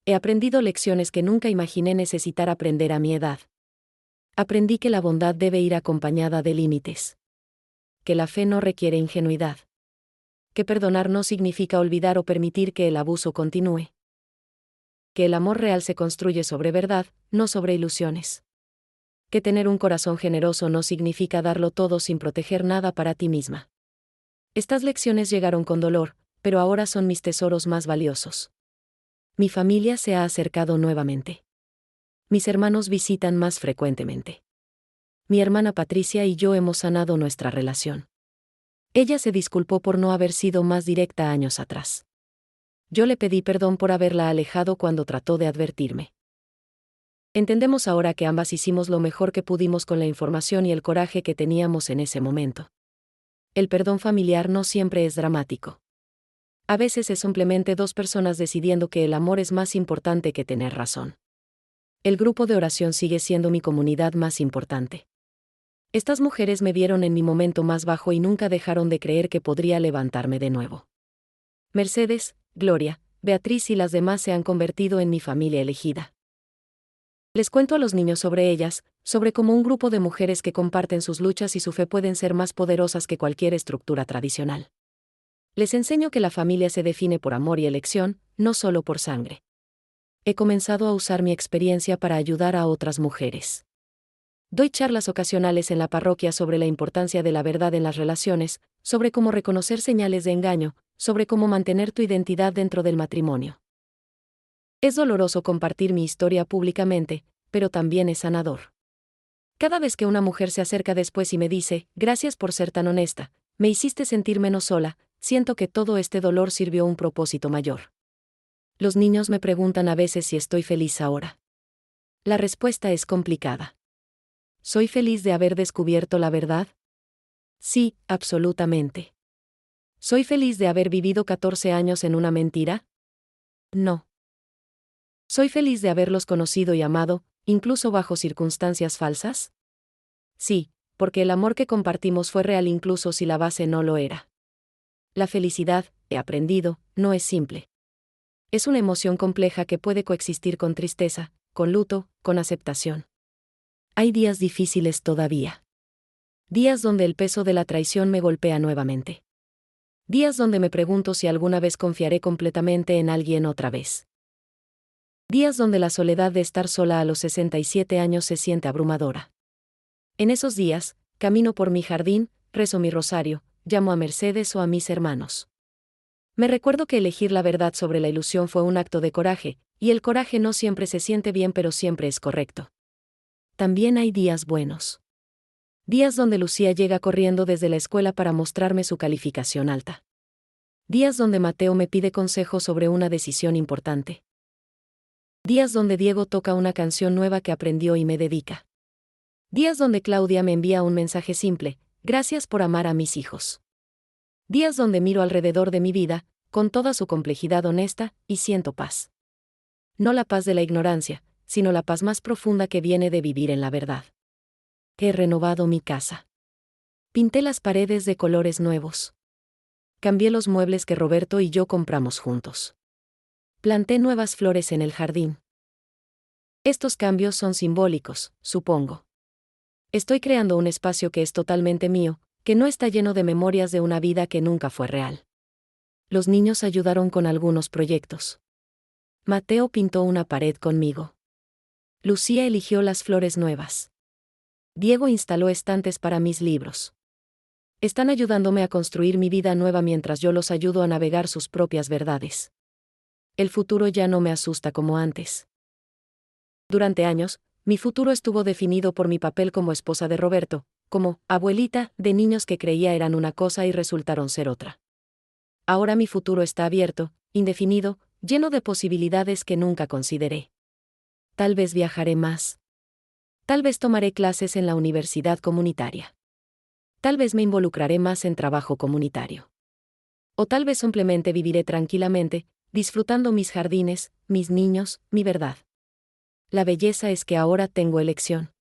He aprendido lecciones que nunca imaginé necesitar aprender a mi edad. Aprendí que la bondad debe ir acompañada de límites. Que la fe no requiere ingenuidad. Que perdonar no significa olvidar o permitir que el abuso continúe. Que el amor real se construye sobre verdad, no sobre ilusiones. Que tener un corazón generoso no significa darlo todo sin proteger nada para ti misma. Estas lecciones llegaron con dolor, pero ahora son mis tesoros más valiosos. Mi familia se ha acercado nuevamente. Mis hermanos visitan más frecuentemente. Mi hermana Patricia y yo hemos sanado nuestra relación. Ella se disculpó por no haber sido más directa años atrás. Yo le pedí perdón por haberla alejado cuando trató de advertirme. Entendemos ahora que ambas hicimos lo mejor que pudimos con la información y el coraje que teníamos en ese momento. El perdón familiar no siempre es dramático. A veces es simplemente 2 personas decidiendo que el amor es más importante que tener razón. El grupo de oración sigue siendo mi comunidad más importante. Estas mujeres me vieron en mi momento más bajo y nunca dejaron de creer que podría levantarme de nuevo. Mercedes, Gloria, Beatriz y las demás se han convertido en mi familia elegida. Les cuento a los niños sobre ellas, sobre cómo un grupo de mujeres que comparten sus luchas y su fe pueden ser más poderosas que cualquier estructura tradicional. Les enseño que la familia se define por amor y elección, no solo por sangre. He comenzado a usar mi experiencia para ayudar a otras mujeres. Doy charlas ocasionales en la parroquia sobre la importancia de la verdad en las relaciones, sobre cómo reconocer señales de engaño, sobre cómo mantener tu identidad dentro del matrimonio. Es doloroso compartir mi historia públicamente, pero también es sanador. Cada vez que una mujer se acerca después y me dice, gracias por ser tan honesta, me hiciste sentir menos sola, siento que todo este dolor sirvió a un propósito mayor. Los niños me preguntan a veces si estoy feliz ahora. La respuesta es complicada. ¿Soy feliz de haber descubierto la verdad? Sí, absolutamente. ¿Soy feliz de haber vivido 14 años en una mentira? No. ¿Soy feliz de haberlos conocido y amado, incluso bajo circunstancias falsas? Sí, porque el amor que compartimos fue real incluso si la base no lo era. La felicidad, he aprendido, no es simple. Es una emoción compleja que puede coexistir con tristeza, con luto, con aceptación. Hay días difíciles todavía. Días donde el peso de la traición me golpea nuevamente. Días donde me pregunto si alguna vez confiaré completamente en alguien otra vez. Días donde la soledad de estar sola a los 67 años se siente abrumadora. En esos días, camino por mi jardín, rezo mi rosario, llamo a Mercedes o a mis hermanos. Me recuerdo que elegir la verdad sobre la ilusión fue un acto de coraje, y el coraje no siempre se siente bien pero siempre es correcto. También hay días buenos. Días donde Lucía llega corriendo desde la escuela para mostrarme su calificación alta. Días donde Mateo me pide consejo sobre una decisión importante. Días donde Diego toca una canción nueva que aprendió y me dedica. Días donde Claudia me envía un mensaje simple: gracias por amar a mis hijos. Días donde miro alrededor de mi vida, con toda su complejidad honesta, y siento paz. No la paz de la ignorancia, sino la paz más profunda que viene de vivir en la verdad. He renovado mi casa. Pinté las paredes de colores nuevos. Cambié los muebles que Roberto y yo compramos juntos. Planté nuevas flores en el jardín. Estos cambios son simbólicos, supongo. Estoy creando un espacio que es totalmente mío, que no está lleno de memorias de una vida que nunca fue real. Los niños ayudaron con algunos proyectos. Mateo pintó una pared conmigo. Lucía eligió las flores nuevas. Diego instaló estantes para mis libros. Están ayudándome a construir mi vida nueva mientras yo los ayudo a navegar sus propias verdades. El futuro ya no me asusta como antes. Durante años, mi futuro estuvo definido por mi papel como esposa de Roberto, como abuelita de niños que creía eran una cosa y resultaron ser otra. Ahora mi futuro está abierto, indefinido, lleno de posibilidades que nunca consideré. Tal vez viajaré más. Tal vez tomaré clases en la universidad comunitaria. Tal vez me involucraré más en trabajo comunitario. O tal vez simplemente viviré tranquilamente, disfrutando mis jardines, mis niños, mi verdad. La belleza es que ahora tengo elección.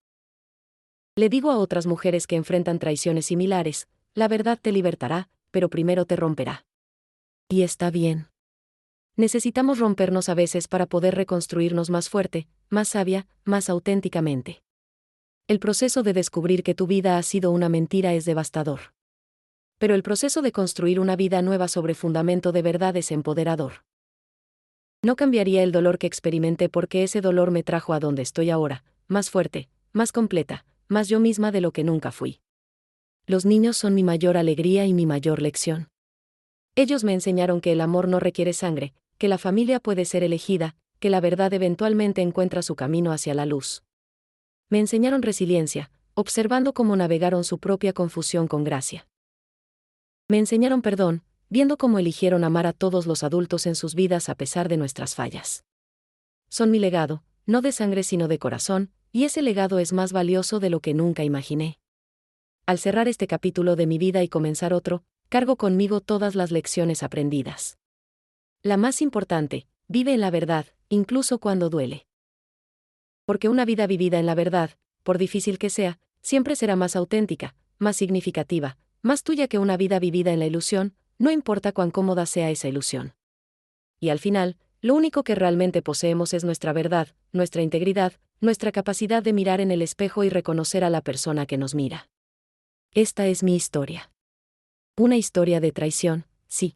Le digo a otras mujeres que enfrentan traiciones similares: la verdad te libertará, pero primero te romperá. Y está bien. Necesitamos rompernos a veces para poder reconstruirnos más fuerte, más sabia, más auténticamente. El proceso de descubrir que tu vida ha sido una mentira es devastador. Pero el proceso de construir una vida nueva sobre fundamento de verdad es empoderador. No cambiaría el dolor que experimenté porque ese dolor me trajo a donde estoy ahora, más fuerte, más completa, más yo misma de lo que nunca fui. Los niños son mi mayor alegría y mi mayor lección. Ellos me enseñaron que el amor no requiere sangre, que la familia puede ser elegida, que la verdad eventualmente encuentra su camino hacia la luz. Me enseñaron resiliencia, observando cómo navegaron su propia confusión con gracia. Me enseñaron perdón, viendo cómo eligieron amar a todos los adultos en sus vidas a pesar de nuestras fallas. Son mi legado, no de sangre sino de corazón, y ese legado es más valioso de lo que nunca imaginé. Al cerrar este capítulo de mi vida y comenzar otro, cargo conmigo todas las lecciones aprendidas. La más importante: vive en la verdad, incluso cuando duele. Porque una vida vivida en la verdad, por difícil que sea, siempre será más auténtica, más significativa, más tuya que una vida vivida en la ilusión, no importa cuán cómoda sea esa ilusión. Y al final, lo único que realmente poseemos es nuestra verdad, nuestra integridad, nuestra capacidad de mirar en el espejo y reconocer a la persona que nos mira. Esta es mi historia. Una historia de traición, sí.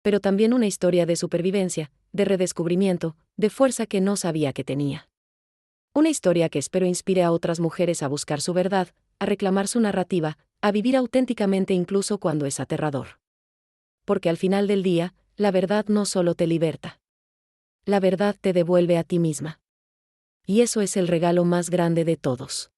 Pero también una historia de supervivencia, de redescubrimiento, de fuerza que no sabía que tenía. Una historia que espero inspire a otras mujeres a buscar su verdad, a reclamar su narrativa, a vivir auténticamente incluso cuando es aterrador. Porque al final del día, la verdad no solo te liberta. La verdad te devuelve a ti misma. Y eso es el regalo más grande de todos.